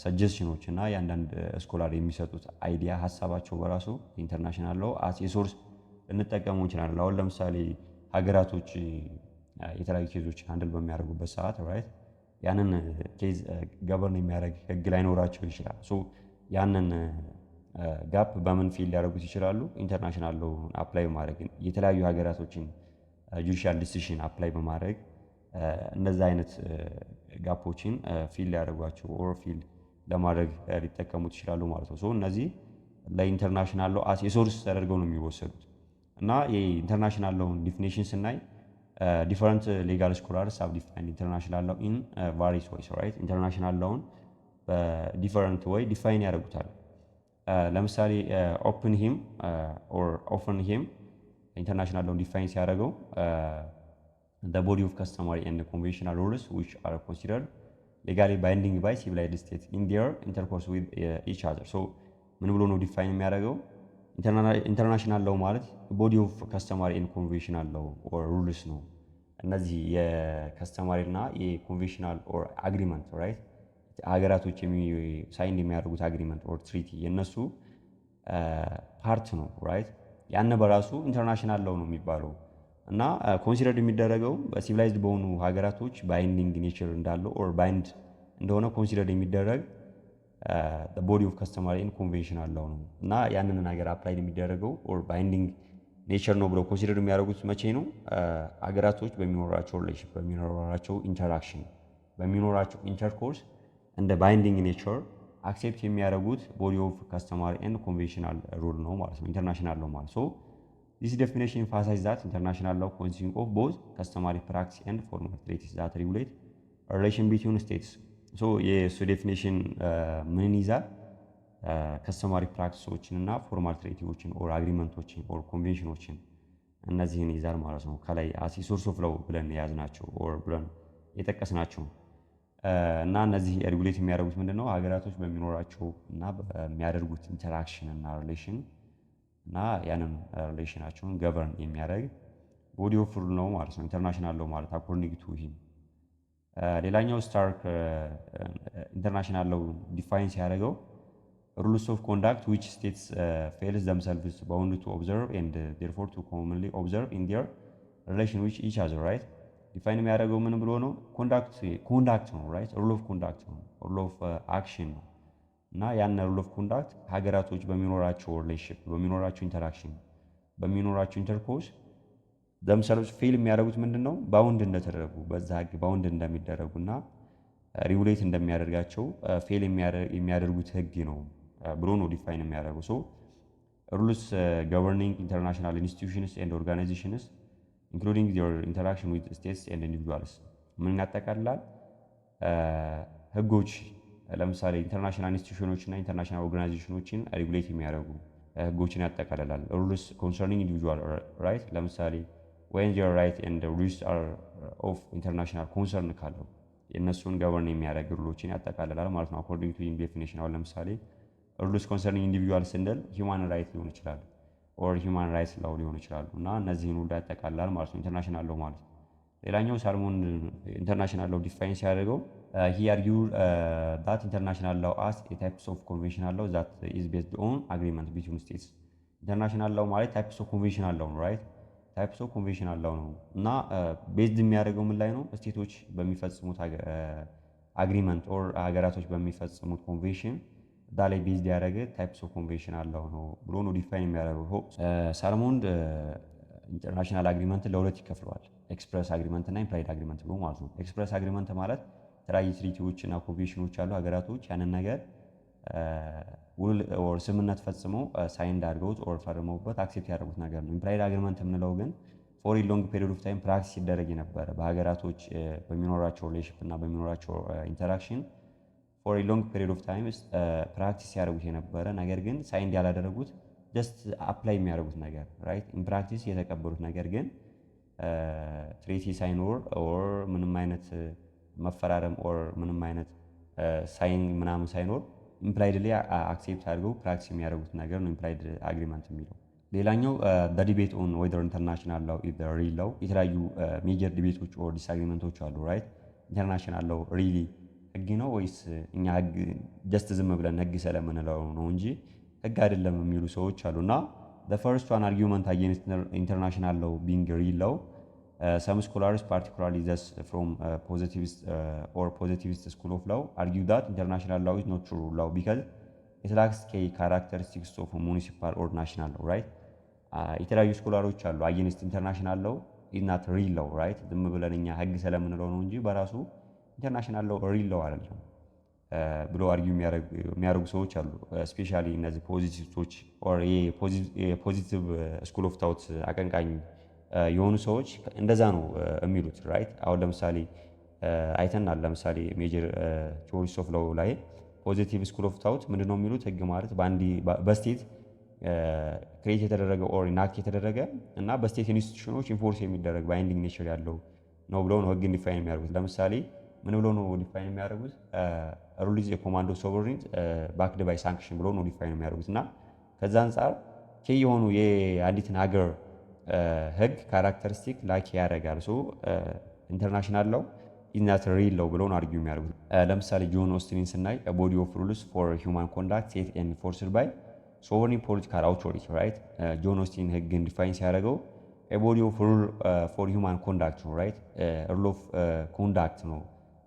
ሰጀስሽኖች እና የአንዳንድ ስኮላር የሚሰጡት አይዲያ ሀሳባቸው በራሱ ኢንተርናሽናል ላው አስ ኤ ሶርስ ልንጠቀሙ እንችላለን። አሁን ለምሳሌ ሀገራቶች የተለያዩ ኬዞችን ሃንድል በሚያደርጉበት ሰዓት ራይት ያንን ኬዝ ገቨርን የሚያደርግ ህግ ላይኖራቸው ይችላል። ሶ ያንን ጋፕ በምን ፊል ሊያደርጉት ይችላሉ? ኢንተርናሽናል ላውን አፕላይ በማድረግ የተለያዩ ሀገራቶችን ጁዲሻል ዲሲሽን አፕላይ በማድረግ እነዛ አይነት ጋፖችን ፊል ሊያደርጓቸው ኦር ፊል ለማድረግ ሊጠቀሙት ይችላሉ ማለት ነው። እነዚህ ለኢንተርናሽናል ላው አስ ኤ ሶርስ ተደርገው ነው የሚወሰዱት እና የኢንተርናሽናል ላውን ዲፊኒሽን ስናይ ዲፈረንት ሌጋል ስኮላርስ ሃቭ ዲፋይንድ ኢንተርናሽናል ላው ኢን ቫሪየስ ዌይስ ራይት። ኢንተርናሽናል ላውን በዲፈረንት ወይ ዲፋይን ያደርጉታል። ለምሳሌ ኦፕንሂም ኦር ኦፈንሂም ኢንተርናሽናል ላውን ዲፋይን ሲያደርገው the body of customary and conventional rules which are considered legally binding by civilized states in their intercourse with each other. so ምን ብሎ ነው ዲፋይን የሚያደርገው? ኢንተርናሽናል ላው ማለት ቦዲ ኦፍ ከስተማሪ ኤንድ ኮንቬንሽናል ላው ኦር ሩልስ ነው። እነዚህ የከስተማሪ እና የኮንቬንሽናል ኦር አግሪመንት ራይት ሀገራቶች ሳይን የሚያደርጉት አግሪመንት ኦር ትሪቲ የነሱ ፓርት ነው ራይት። ያን በራሱ ኢንተርናሽናል ላው ነው የሚባለው እና ኮንሲደርድ የሚደረገው በሲቪላይዝድ በሆኑ ሀገራቶች ባይንዲንግ ኔቸር እንዳለው ኦር ባይንድ እንደሆነ ኮንሲደርድ የሚደረግ ቦዲ ኦፍ ከስተማሪ ኤንድ ኮንቬንሽናል ላው ነው እና ያንን ነገር አፕላይ የሚደረገው ኦር ባይንዲንግ ኔቸር ነው ብለው ኮንሲደር የሚያደርጉት መቼ ነው? ሀገራቶች በሚኖራቸው ሪሌሽን በሚኖራቸው ኢንተራክሽን በሚኖራቸው ኢንተርኮርስ እንደ ባይንዲንግ ኔቸር አክሴፕት የሚያደርጉት ቦዲ ኦፍ ከስተማሪ ኤንድ ኮንቬንሽናል ሩል ነው ማለት ነው ኢንተርናሽናል ላው ማለት ነው። This definition emphasizes that international law consists of both customary practice and formal treaties that regulate a relation between states. So የሱ ዴፊኒሽን ምን ይዛል? ከስተማሪ ፕራክቲሶችን እና ፎርማል ትሬቲዎችን ኦር አግሪመንቶችን ኦር ኮንቬንሽኖችን እነዚህን ይዛል ማለት ነው። ከላይ አስ ሶርስ ኦፍ ላው ብለን የያዝናቸው ኦር ብለን የጠቀስናቸው እና እነዚህ ሬጉሌት የሚያደርጉት ምንድነው? ሀገራቶች በሚኖራቸው እና በሚያደርጉት ኢንተራክሽን እና ሪሌሽን እና ያንን ሪሌሽናቸውን ገቨርን የሚያደርግ ቦዲ ኦፍ ሩል ነው ማለት ነው ኢንተርናሽናል ላው ማለት አኮርዲንግ ቱ ሂም። ሌላኛው ስታርክ ኢንተርናሽናል ላው ዲፋይን ሲያደርገው ሩልስ ኦፍ ኮንዳክት ዊች ስቴትስ ፌልስ ዘምሰልቭስ ባውንድ ቱ ኦብዘርቭ ኤንድ ዴርፎር ቱ ኮመንሊ ኦብዘርቭ ኢን ዴር ሪሌሽን ዊች ኢች አዘር ራይት። ዲፋይን የሚያደርገው ምን ብሎ ነው? ኮንዳክት ነው ራይት። ሩል ኦፍ ኮንዳክት ነው፣ ሩል ኦፍ አክሽን ነው እና ያን ሩል ኦፍ ኮንዳክት ሀገራቶች በሚኖራቸው ሪሌሽንሺፕ በሚኖራቸው ኢንተራክሽን በሚኖራቸው ኢንተርኮርስ ዘምሰልቭስ ፌል የሚያደርጉት ምንድነው? ባውንድ እንደተደረጉ በዛ ህግ ባውንድ እንደሚደረጉና ሪጉሌት እንደሚያደርጋቸው ፌል የሚያደርጉት ህግ ነው ብሎ ነው ዲፋይን የሚያደርገው። ሶ ሩልስ ገቨርኒንግ ኢንተርናሽናል ኢንስቲትዩሽንስ ኤንድ ኦርጋናይዜሽንስ ኢንክሉዲንግ ዜር ኢንተራክሽን ዊዝ ስቴትስ ኤንድ ኢንዲቪጁዋልስ ምን ያጠቃልላል? ህጎች ለምሳሌ ኢንተርናሽናል ኢንስቲትዩሽኖች እና ኢንተርናሽናል ኦርጋናይዜሽኖችን ሬጉሌት የሚያደርጉ ህጎችን ያጠቃልላል። ሩልስ ኮንሰርኒንግ ኢንዲቪጁዋል ራይት ለምሳሌ ወይን ዜር ራይት ኤንድ ሩልስ አር ኦፍ ኢንተርናሽናል ኮንሰርን ካለው የእነሱን ገቨርን የሚያደርግ ሩሎችን ያጠቃልላል ማለት ነው። አኮርዲንግ ቱ ዴፊኒሽን አሁን ለምሳሌ ሩልስ ኮንሰርኒንግ ኢንዲቪጁዋል ስንል ሂውማን ራይት ሊሆን ይችላል ኦር ሂውማን ራይትስ ላው ሊሆን ይችላሉ እና እነዚህን ሁሉ ያጠቃልላል ማለት ነው ኢንተርናሽናል ላው ማለት ነው። ሌላኛው ሳልሞን ኢንተርናሽናል ላው ዲፋይን ሲያደርገው ሂ አርጊውድ ዳት ኢንተርናሽናል ላው አስ ኤ ታይፕስ ኦፍ ኮንቬንሽናል ላው ዛት ኢዝ ቤዝድ ኦን አግሪመንት ቢትዊን ስቴትስ። ኢንተርናሽናል ላው ማለት ታይፕስ ኦፍ ኮንቬንሽናል ላው ነው ራይት ታይፕስ ኦፍ ኮንቬንሽናል ላው ነው እና ቤዝድ የሚያደርገው ምን ላይ ነው? ስቴቶች በሚፈጽሙት አግሪመንት ኦር ሀገራቶች በሚፈጽሙት ኮንቬንሽን ዳ ላይ ቤዝድ ያደረገ ታይፕስ ኦፍ ኮንቬንሽናል ላው ነው ብሎ ነው ዲፋይን የሚያደርገው። ሳልሞን ኢንተርናሽናል አግሪመንትን ለሁለት ይከፍለዋል። ኤክስፕረስ አግሪመንት እና ኢምፕላይድ አግሪመንት ብሎ ማለት ነው። ኤክስፕረስ አግሪመንት ማለት የተለያዩ ትሪቲዎች እና ኮንቬንሽኖች አሉ። ሀገራቶች ያንን ነገር ውል ኦር ስምምነት ፈጽመው ሳይን አድርገውት ኦር ፈርመውበት አክሴፕት ያደረጉት ነገር ነው። ኢምፕላይድ አግሪመንት የምንለው ግን ፎር ሎንግ ፔሪድ ኦፍ ታይም ፕራክቲስ ሲደረግ የነበረ በሀገራቶች በሚኖራቸው ሪሌሽንሺፕ እና በሚኖራቸው ኢንተራክሽን ፎር ሎንግ ፔሪድ ኦፍ ታይም ፕራክቲስ ያደረጉት የነበረ ነገር ግን ሳይን ያላደረጉት ጀስት አፕላይ የሚያደርጉት ነገር ራይት ኢን ፕራክቲስ የተቀበሉት ነገር ግን ትሪቲ ሳይኖር ኦር ምንም አይነት መፈራረም ኦር ምንም አይነት ሳይን ምናምን ሳይኖር ኢምፕላይድ ላይ አክሴፕት አድርገው ፕራክቲስ የሚያደርጉት ነገር ነው ኢምፕላይድ አግሪመንት የሚለው። ሌላኛው ዲቤት ኦን ዌዘር ኢንተርናሽናል ላው ኢዝ ሪል ላው። የተለያዩ ሜጀር ዲቤቶች ኦር ዲስአግሪመንቶች አሉ ራይት። ኢንተርናሽናል ላው ሪሊ ህግ ነው ወይስ እኛ ህግ ጀስት ዝም ብለን ህግ ስለምንለው ነው እንጂ ህግ አይደለም የሚሉ ሰዎች አሉ። እና the first one argument against international law being real law, some scholars particularly those from positivist school of law argue that international law is not true law because it lacks key characteristics of municipal or national law right. የተለያዩ ስኮላሮች አሉ against international law is not real law right። ዝም ብለን እኛ ህግ ስለምንለው ነው እንጂ በራሱ ኢንተርናሽናል ላው ሪል ላው አይደለም ብሎ አርጊው የሚያደርጉ ሰዎች አሉ። ስፔሻሊ እነዚህ ፖዚቲቪስቶች ኦር የፖዚቲቭ ስኩል ኦፍ ታውት አቀንቃኝ የሆኑ ሰዎች እንደዛ ነው የሚሉት ራይት። አሁን ለምሳሌ አይተናል። ለምሳሌ ሜጀር ቲዎሪስ ኦፍ ላው ላይ ፖዚቲቭ ስኩል ኦፍ ታውት ምንድነው የሚሉት? ህግ ማለት በስቴት ክሬት የተደረገ ኦር ኢናክት የተደረገ እና በስቴት ኢንስቲትዩሽኖች ኢንፎርስ የሚደረግ ባይንዲንግ ኔቸር ያለው ነው ብለው ነው ህግ ዲፋይን የሚያደርጉት። ለምሳሌ ምን ብሎ ነው ዲፋይን የሚያደርጉት? ሩል ኢዝ ኮማንድ ኦፍ ሶቨሪን ባክድ ባይ ሳንክሽን ብሎ ነው ዲፋይን የሚያደርጉት። እና ከዛ አንጻር ኬ የሆኑ የአንዲትን ሀገር ህግ ካራክተሪስቲክ ላኪ ያደርጋል። ሶ ኢንተርናሽናል ላው ኢዝ ናት ሪል ላው ብሎ ነው አርጊው የሚያደርጉት። ለምሳሌ ጆን ኦስቲንን ስናይ ቦዲ ኦፍ ሩልስ ፎር ሂውማን ኮንዳክት ሴት ኤንድ ኢንፎርስድ ባይ ሶቨሪን ፖለቲካል አውቶሪቲ ራይት። ጆን ኦስቲን ህግን ዲፋይን ሲያደርገው ቦዲ ኦፍ ሩል ፎር ሂውማን ኮንዳክት ነው ራይት። ሩል ኦፍ ኮንዳክት ነው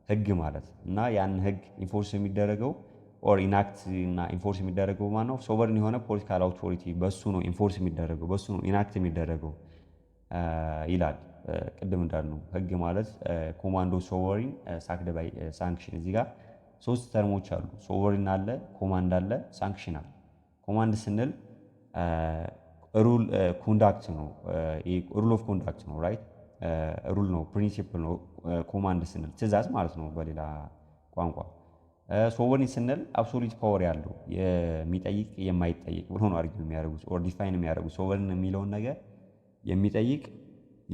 ህግ ማለት እና ያን ህግ ኢንፎርስ የሚደረገው ኦር ኢናክት እና ኢንፎርስ የሚደረገው ማን ነው? ሶቨርን የሆነ ፖለቲካል አውቶሪቲ በሱ ነው ኢንፎርስ የሚደረገው በሱ ነው ኢናክት የሚደረገው ይላል። ቅድም እንዳልነው ህግ ማለት ኮማንዶ ሶቨሪን ሳክድ ባይ ሳንክሽን። እዚህ ጋር ሶስት ተርሞች አሉ። ሶቨሪን አለ፣ ኮማንድ አለ፣ ሳንክሽን አለ። ኮማንድ ስንል ሩል ኮንዳክት ነው ሩል ኦፍ ኮንዳክት ነው ራይት። ሩል ነው ፕሪንሲፕል ነው። ኮማንድ ስንል ትእዛዝ ማለት ነው በሌላ ቋንቋ። ሶቨሪን ስንል አብሶሉት ፓወር ያለው የሚጠይቅ የማይጠይቅ ብሎ ነው አርጊው የሚያደርጉት ኦር ዲፋይን የሚያደርጉት። ሶቨሪን የሚለውን ነገር የሚጠይቅ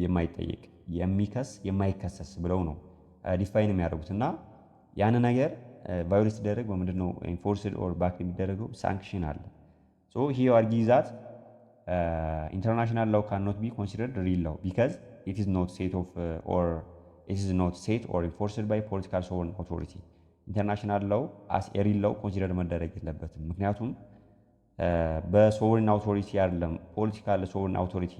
የማይጠይቅ የሚከስ የማይከሰስ ብለው ነው ዲፋይን የሚያደርጉት። እና ያን ነገር ቫዮሌት ሲደረግ በምንድን ነው ኢንፎርስድ ኦር ባክ የሚደረገው? ሳንክሽን አለ። ሶ ሂ አርጊዝ ዛት international law cannot be considered real law because it is not set or enforced by political sovereign authority. international law as a real law consider መደረግ የለበትም። ምክንያቱም በሶቨሪን አውቶሪቲ አይደለም፣ ፖለቲካል ሶቨሪን አውቶሪቲ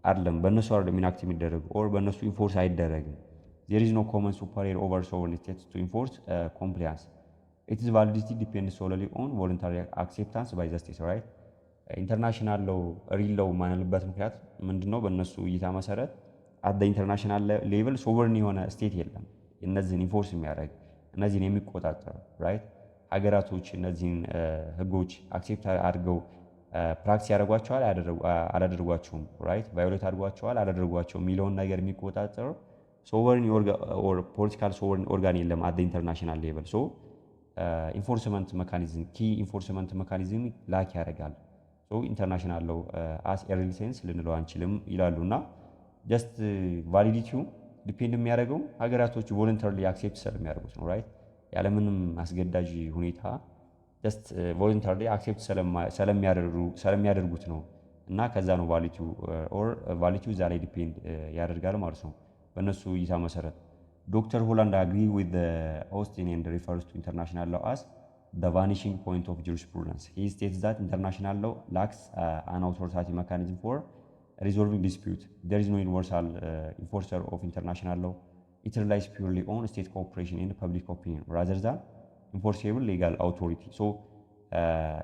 አይደለም፣ በእነሱ አይደለም ኢናክት የሚደረግ ኦር በእነሱ ኢንፎርስ አይደረግም። there is no common superior over sovereign states to enforce compliance. its validity depends solely on voluntary acceptance by the state right. ኢንተርናሽናል ላው ሪል ላው ማንልበት ምክንያት ምንድነው? በእነሱ እይታ መሰረት አት ኢንተርናሽናል ሌቭል ሶቨርን የሆነ ስቴት የለም እነዚህን ኢንፎርስ የሚያደርግ እነዚህን የሚቆጣጠር ራይት። ሀገራቶች እነዚህን ህጎች አክሴፕት አድርገው ፕራክቲስ ያደርጓቸዋል አላደርጓቸውም ራይት። ቫዮሌት አድርጓቸዋል አላደርጓቸውም የሚለውን ነገር የሚቆጣጠር ሶቨሪን ኦር ፖለቲካል ሶቨሪን ኦርጋን የለም አት ኢንተርናሽናል ሌቨል። ሶ ኢንፎርስመንት መካኒዝም ኪ ኢንፎርስመንት መካኒዝም ላክ ያደርጋል። ሶ ኢንተርናሽናል ሎው አስ ኤ ሪል ሴንስ ልንለው አንችልም ይላሉ። እና ጀስት ቫሊዲቲው ዲፔንድ የሚያደርገው ሀገራቶች ቮለንተሪሊ አክሴፕት ስለሚያደርጉት ነው። ራይት ያለምንም አስገዳጅ ሁኔታ ጀስት ቮለንተሪሊ አክሴፕት ስለሚያደርጉት ነው። እና ከዛ ነው ቫሊቲው እዛ ላይ ዲፔንድ ያደርጋል ማለት ነው በእነሱ እይታ መሰረት። ዶክተር ሆላንድ አግሪ ዊዝ ኦስቲን ኤንድ ሪፈርስ ቱ ኢንተርናሽናል ሎው አስ the vanishing point of jurisprudence. He states that international law lacks an authoritative mechanism for resolving dispute. There is no universal enforcer of international law. It relies purely on state cooperation and public opinion rather than enforceable legal authority. So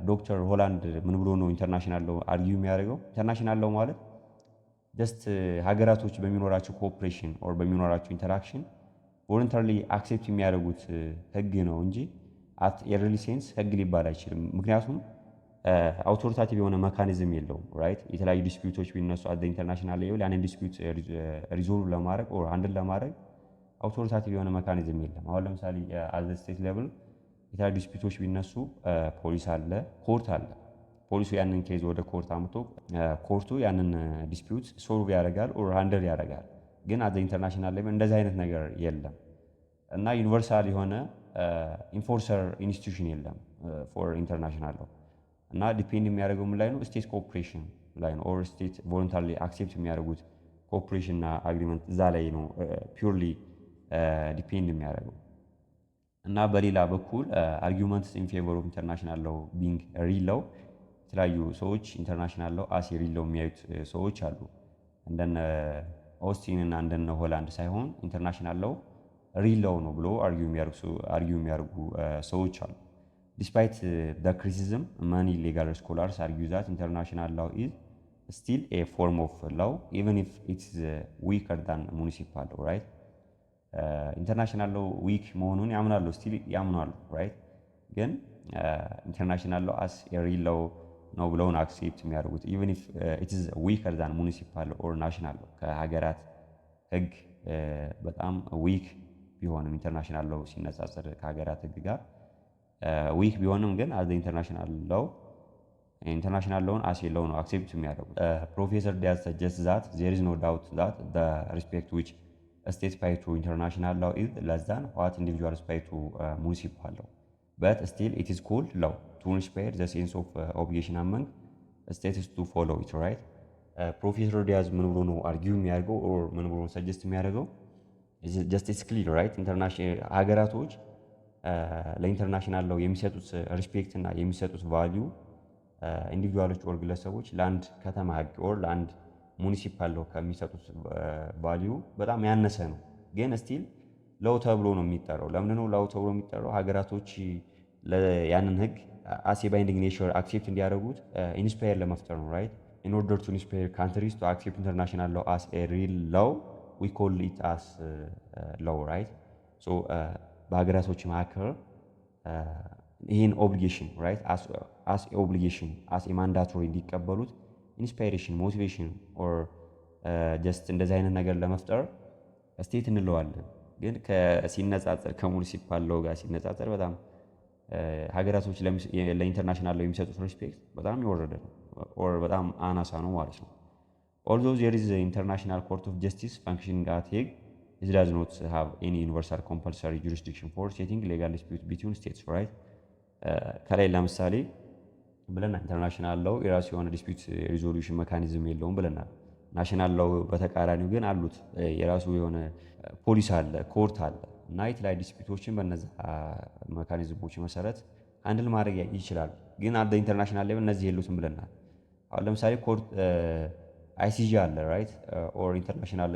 ዶክተር ሆላንድ ምን ብሎ ነው ኢንተርናሽናል ሎው አርጊው የሚያደርገው? ኢንተርናሽናል ሎው ማለት ጀስት ሀገራቶች በሚኖራቸው ኮኦፕሬሽን ኦር በሚኖራቸው ኢንተራክሽን ቮለንተሪሊ አክሴፕት የሚያደርጉት ህግ ነው እንጂ አት ኤርሊ ሴንስ ህግ ሊባል አይችልም። ምክንያቱም አውቶሪታቲቭ የሆነ መካኒዝም የለውም። ራይት የተለያዩ ዲስፒዩቶች ቢነሱ አት ኢንተርናሽናል ሌቭል ያንን ዲስፒዩት ሪዞልቭ ለማድረግ ኦር ሃንድል ለማድረግ አውቶሪታቲቭ የሆነ መካኒዝም የለም። አሁን ለምሳሌ አት ስቴት ሌቭል የተለያዩ ዲስፒዩቶች ቢነሱ ፖሊስ አለ፣ ኮርት አለ። ፖሊሱ ያንን ኬዝ ወደ ኮርት አምጥቶ ኮርቱ ያንን ዲስፒዩት ሶልቭ ያደርጋል ኦር ሃንድል ያደርጋል። ግን አት ኢንተርናሽናል ሌቭል እንደዚህ አይነት ነገር የለም እና ዩኒቨርሳል የሆነ ኢንፎርሰር ኢንስቲቱሽን የለም ፎር ኢንተርናሽናል ሎው። እና ዲፔንድ የሚያደርገው ምን ላይ ነው? ስቴት ኮኦፕሬሽን ላይ ነው ኦር ስቴት ቮለንታሪ አክሴፕት የሚያደርጉት ኮኦፕሬሽን እና አግሪመንት እዛ ላይ ነው ፒውርሊ ዲፔንድ የሚያደርገው። እና በሌላ በኩል አርጊመንትስ ኢን ፌቨር ኦፍ ኢንተርናሽናል ሎው ቢንግ ሪል ሎው የተለያዩ ሰዎች ኢንተርናሽናል ሎው አስ ሪል ሎው የሚያዩት ሰዎች አሉ። እንደነ ኦስቲን እና እንደነ ሆላንድ ሳይሆን ኢንተርናሽናል ሎው ሪል ሎው ነው ብሎ አርጊው የሚያደርጉ ሰዎች አሉ። ዲስፓይት ዘ ክሪቲሲዝም ማኒ ሌጋል ስኮላርስ አርጊው ዛት ኢንተርናሽናል ሎው ኢዝ ስቲል ኤ ፎርም ኦፍ ሎው ኢቨን ኢፍ ኢትስ ዊከር ዳን ሙኒሲፓል ሎው። ራይት ኢንተርናሽናል ሎው ዊክ መሆኑን ያምናሉ፣ ስቲል ያምናሉ። ራይት ግን ኢንተርናሽናል ሎው አስ ኤ ሪል ሎው ነው ብለውን አክሴፕት የሚያደርጉት ኢቨን ኢፍ ኢትስ ዊከር ዳን ሙኒሲፓል ኦር ናሽናል ሎው ከሀገራት ህግ በጣም ዊክ ቢሆንም ኢንተርናሽናል ሎው ሲነጻጸር ከሀገራት ህግ ጋር ዊክ ቢሆንም ግን አዝ ኢንተርናሽናል ሎውን አስ ሎው ነው አክሴፕት የሚያደርጉት። ፕሮፌሰር ዲያዝ ሰጀስት ዛት ዜር ኢዝ ኖ ዳውት ዛት ዘ ሪስፔክት ዊች ስቴት ፓይ ቱ ኢንተርናሽናል ሎው ኢዝ ለስ ዛን ዋት ኢንዲቪጁዋልስ ፓይ ቱ ሙኒሲፓል ሎው በት ስቲል ኢት ኢዝ ኮልድ ሎው ቱ ኢንስፓየር ዘ ሴንስ ኦፍ ኦብሊጌሽን አመንግ ስቴትስ ቱ ፎሎ ኢት። ራይት ፕሮፌሰር ዲያዝ ምን ብሎ ነው አርጊው የሚያደርገው ኦር ምን ብሎ ነው ሰጀስት የሚያደርገው? ጀስቲስ ክሊር ራይት ሀገራቶች ለኢንተርናሽናል ሎው የሚሰጡት ሪስፔክት እና የሚሰጡት ቫሊዩ ኢንዲቪጁዋሎች ኦር ግለሰቦች ለአንድ ከተማ ህግ ኦር ለአንድ ሙኒሲፓል ሎው ከሚሰጡት ቫሊዩ በጣም ያነሰ ነው። ግን ስቲል ሎው ተብሎ ነው የሚጠራው። ለምን ነው ሎው ተብሎ የሚጠራው? ሀገራቶች ያንን ህግ አስ ኤ ባይንዲንግ ኔቸር አክሴፕት እንዲያደርጉት ኢንስፓየር ለመፍጠር ነው። ራይት ኢን ኦርደር ቱ ኢንስፓየር ካንትሪስ ቱ አክሴፕት ኢንተርናሽናል ሎው አስ ኤ ሪል ሎው we call it as law, right? So በሀገራቶች መካከል ይህን ኦብሊጌሽን ራይት አስ ኦብሊጌሽን አስ ማንዳቶሪ እንዲቀበሉት ኢንስፓይሬሽን ሞቲቬሽን ኦር ጀስት እንደዚህ አይነት ነገር ለመፍጠር ስቴት እንለዋለን። ግን ሲነጻጸር ከሙኒሲፓል ሎው ጋር ሲነጻጸር በጣም ሀገራቶች ለኢንተርናሽናል ሎው የሚሰጡት ሪስፔክት በጣም የወረደ ነው ኦር በጣም አናሳ ነው ማለት ነው። Although there is an international court of justice functioning at Hague, it does not have any universal compulsory jurisdiction for setting legal dispute between states, right? ከላይ ለምሳሌ ብለናል ኢንተርናሽናል ሎው የራሱ የሆነ ዲስፒዩት ሪዞሉሽን ሜካኒዝም የለውም ብለናል። ናሽናል ሎው በተቃራኒው ግን አሉት። የራሱ የሆነ ፖሊስ አለ፣ ኮርት አለ እና የተለያዩ ዲስፒዩቶችን በእነዛ ሜካኒዝሞች መሰረት ሃንድል ማድረግ ይችላል። ግን አት ኢንተርናሽናል ሌቭል እነዚህ የሉትም ብለናል። አሁን ለምሳሌ አይሲጂ አለ ራይት ኦር ኢንተርናሽናል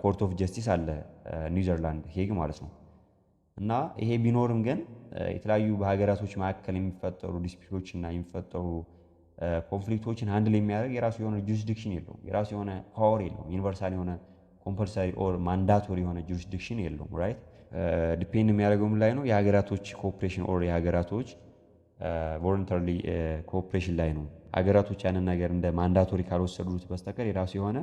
ኮርት ኦፍ ጀስቲስ አለ ኒውዚላንድ ሄግ ማለት ነው። እና ይሄ ቢኖርም ግን የተለያዩ በሀገራቶች መካከል የሚፈጠሩ ዲስፒቶች እና የሚፈጠሩ ኮንፍሊክቶችን ሃንድል የሚያደርግ የራሱ የሆነ ጁሪስዲክሽን የለውም፣ የራሱ የሆነ ፓወር የለውም፣ ዩኒቨርሳል የሆነ ኮምፐልሳሪ ኦር ማንዳቶሪ የሆነ ጁሪስዲክሽን የለውም። ራይት ዲፔንድ የሚያደርገው ምን ላይ ነው? የሀገራቶች ኮኦፕሬሽን ኦር የሀገራቶች ቮለንተሪ ኮኦፕሬሽን ላይ ነው። ሀገራቶች ያንን ነገር እንደ ማንዳቶሪ ካልወሰዱት በስተቀር የራሱ የሆነ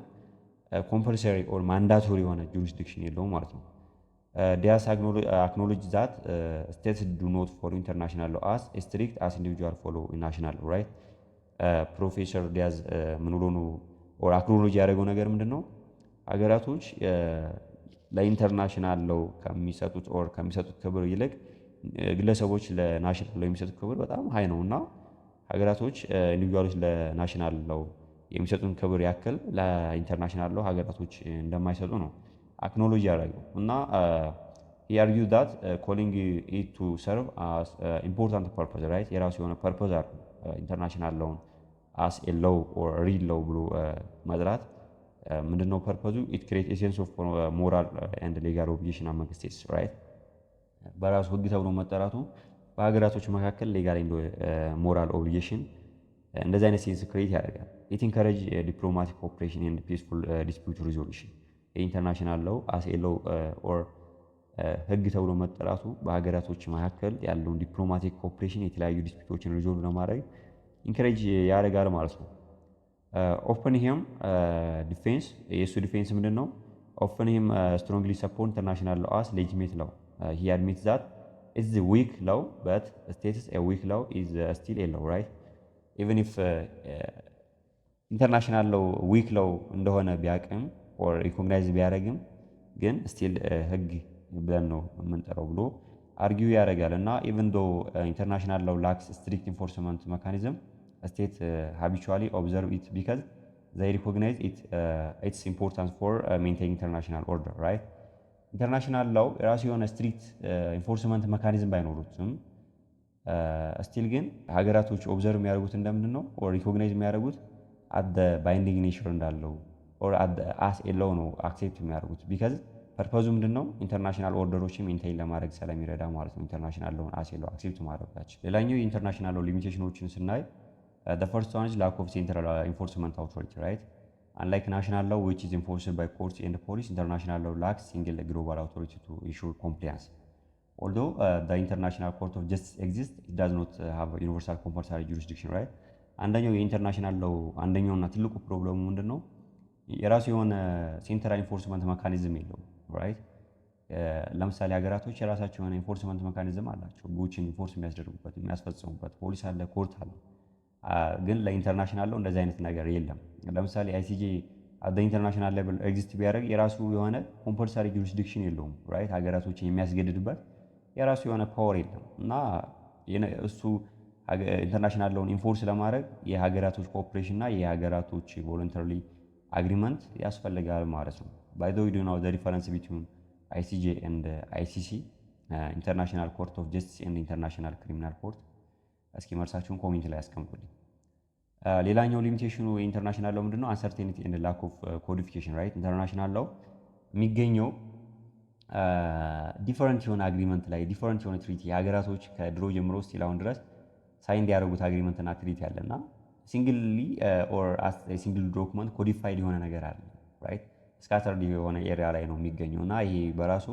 ኮምፐልሰሪ ኦር ማንዳቶሪ የሆነ ጁሪስዲክሽን የለውም ማለት ነው። ዲያስ አክኖሎጅ ዛት ስቴትስ ዱ ኖት ፎሎ ኢንተርናሽናል ሎ አስ ስትሪክት አስ ኢንዲቪጁዋል ፎሎ ናሽናል ራይት። ፕሮፌሰር ዲያዝ ምን ብሎ ነው ኦር አክኖሎጂ ያደረገው ነገር ምንድን ነው? ሀገራቶች ለኢንተርናሽናል ለው ከሚሰጡት ክብር ይልቅ ግለሰቦች ለናሽናል ለው የሚሰጡት ክብር በጣም ሀይ ነው እና ሀገራቶች ኢንዲቪጁዋሎች ለናሽናል ለው የሚሰጡን ክብር ያክል ለኢንተርናሽናል ለው ሀገራቶች እንደማይሰጡ ነው አክኖሎጂ ያደረገው እና he argued that calling it to serve as important purpose right የራሱ የሆነ ፐርፖዝ አለ ኢንተርናሽናል ሎውን as a law or real law ብሎ መጥራት ምንድነው ፐርፖዙ? it creates a sense of moral and legal obligation among states right በራሱ ህግ ተብሎ መጠራቱ በሀገራቶች መካከል ሌጋል ኤንድ ሞራል ኦብሊጌሽን እንደዚህ አይነት ሴንስ ክሬት ያደርጋል። it encourage diplomatic cooperation and peaceful dispute resolution ኢንተርናሽናል ሎው አስ ኤ ሎው ኦር ህግ ተብሎ መጠራቱ በሀገራቶች መካከል ያለውን ዲፕሎማቲክ ኮኦፕሬሽን የተለያዩ ዲስፒቶችን ሪዞልቭ ለማድረግ ኢንከሬጅ ያደርጋል ማለት ነው። ኦፕንሄም ዲፌንስ የእሱ ዲፌንስ ምንድን ነው? ኦፕንሄም ስትሮንግሊ ሰፖርት ኢንተርናሽናል ሎው አስ ሌጂቲሜት ሎው ሂ አድሚትስ ዛት ኢትስ ዊክ ሎው በት ስቴትስ ኤ ዊክ ሎው ኢዝ ስቲል ኤ ሎው ራይት ኢቨን ኢፍ ኢንተርናሽናል ሎው ዊክ ሎው እንደሆነ ቢያቅም ኦር ሪኮግናይዝ ቢያደርግም ግን ስቲል ህግ ብለን ነው የምንጠራው ብሎ አርጊው ያደርጋል እና ኢቨን ዶ ኢንተርናሽናል ሎው ላክስ ስትሪክት ኢንፎርስመንት ሜካኒዝም ስቴት ሃቢቹዋሊ ኦብዘርቭ ኢት ቢካዝ ዘይ ሪኮግናይዝ ኢትስ ኢምፖርታንስ ፎር ሜንቴን ኢንተርናሽናል ኦርደር ራይት። ኢንተርናሽናል ሎው የራሱ የሆነ ስትሪክት ኢንፎርስመንት ሜካኒዝም ባይኖሩትም ስቲል ግን ሀገራቶች ኦብዘርቭ የሚያደርጉት እንደምንድን ነው ኦር ሪኮግናይዝ የሚያደርጉት አት ባይንዲንግ ኔቸር እንዳለው ኦር አስ ኤ ሎው ነው አክሴፕት የሚያደርጉት ቢካዝ ፐርፐዙ ምንድን ነው? ኢንተርናሽናል ኦርደሮችን ሜንቴን ለማድረግ ስለሚረዳ ማለት ነው። ኢንተርናሽናል ሎውን አስ ኤ ሎው አክሴፕት ማድረጋቸው። ሌላኛው የኢንተርናሽናል ሎው ሊሚቴሽኖችን ስናይ ፈርስት ዋን ኢዝ ላክ ኦፍ ሴንትራል ኢንፎርስመንት አውቶሪቲ ራይት አንላይክ ናሽናል ሎው ዊች ኢዝ ኢንፎርስድ ባይ ኮርትስ ኤንድ ፖሊስ ኢንተርናሽናል ሎው ላክስ ሲንግል ግሎባል አውቶሪቲ ቱ ኢንሹር ኮምፕላያንስ ኦልዶ ዘ ኢንተርናሽናል ኮርት ኦፍ ጀስቲስ ኤግዚስት ኢት ዳዝ ኖት ሃቭ ዩኒቨርሳል ኮምፐልሰሪ ጁሪስዲክሽን ራይት። አንደኛው የኢንተርናሽናል ሎው አንደኛውና ትልቁ ፕሮብለሙ ምንድን ነው? የራሱ የሆነ ሴንትራል ኢንፎርስመንት ሜካኒዝም የለውም ራይት። ለምሳሌ ሀገራቶች የራሳቸው የሆነ ኢንፎርስመንት ሜካኒዝም አላቸው፣ ህጎችን ኢንፎርስ የሚያስደርጉበት የሚያስፈጽሙበት፣ ፖሊስ አለ፣ ኮርት አለ። ግን ለኢንተርናሽናል ሎው እንደዚህ አይነት ነገር የለም። ለምሳሌ አይሲጄ አት ኢንተርናሽናል ሌቭል ኤግዚስት ቢያደርግ የራሱ የሆነ ኮምፐልሰሪ ጁሪስዲክሽን የለውም ራይት። ሀገራቶችን የሚያስገድድበት የራሱ የሆነ ፓወር የለም እና እሱ ኢንተርናሽናል ሎውን ኢንፎርስ ለማድረግ የሀገራቶች ኮኦፕሬሽን እና የሀገራቶች ቮለንተሪ አግሪመንት ያስፈልጋል ማለት ነው። ባይ ዘ ዌይ ዱ ዩ ኖው ዘ ዲፈረንስ ቢትዊን አይሲጄ ኤንድ አይሲሲ ኢንተርናሽናል ኮርት ኦፍ ጀስቲስ ኤንድ ኢንተርናሽናል ክሪሚናል ኮርት? እስኪ መልሳችሁን ኮሜንት ላይ ያስቀምጡልኝ። ሌላኛው ሊሚቴሽኑ የኢንተርናሽናል ሎው ምንድነው? አንሰርቴኒቲ ኤንድ ላክ ኦፍ ኮዲፊኬሽን ራይት። ኢንተርናሽናል ሎው የሚገኘው ዲፈረንት የሆነ አግሪመንት ላይ ዲፈረንት የሆነ ትሪቲ የሀገራቶች ከድሮ ጀምሮ ስቲል አሁን ድረስ ሳይን ያደረጉት አግሪመንት እና ትሪቲ ያለና ሲንግሊ ኦር ሲንግል ዶክመንት ኮዲፋይድ የሆነ ነገር አለ ራይት። ስካተርድ የሆነ ኤሪያ ላይ ነው የሚገኘው እና ይሄ በራሱ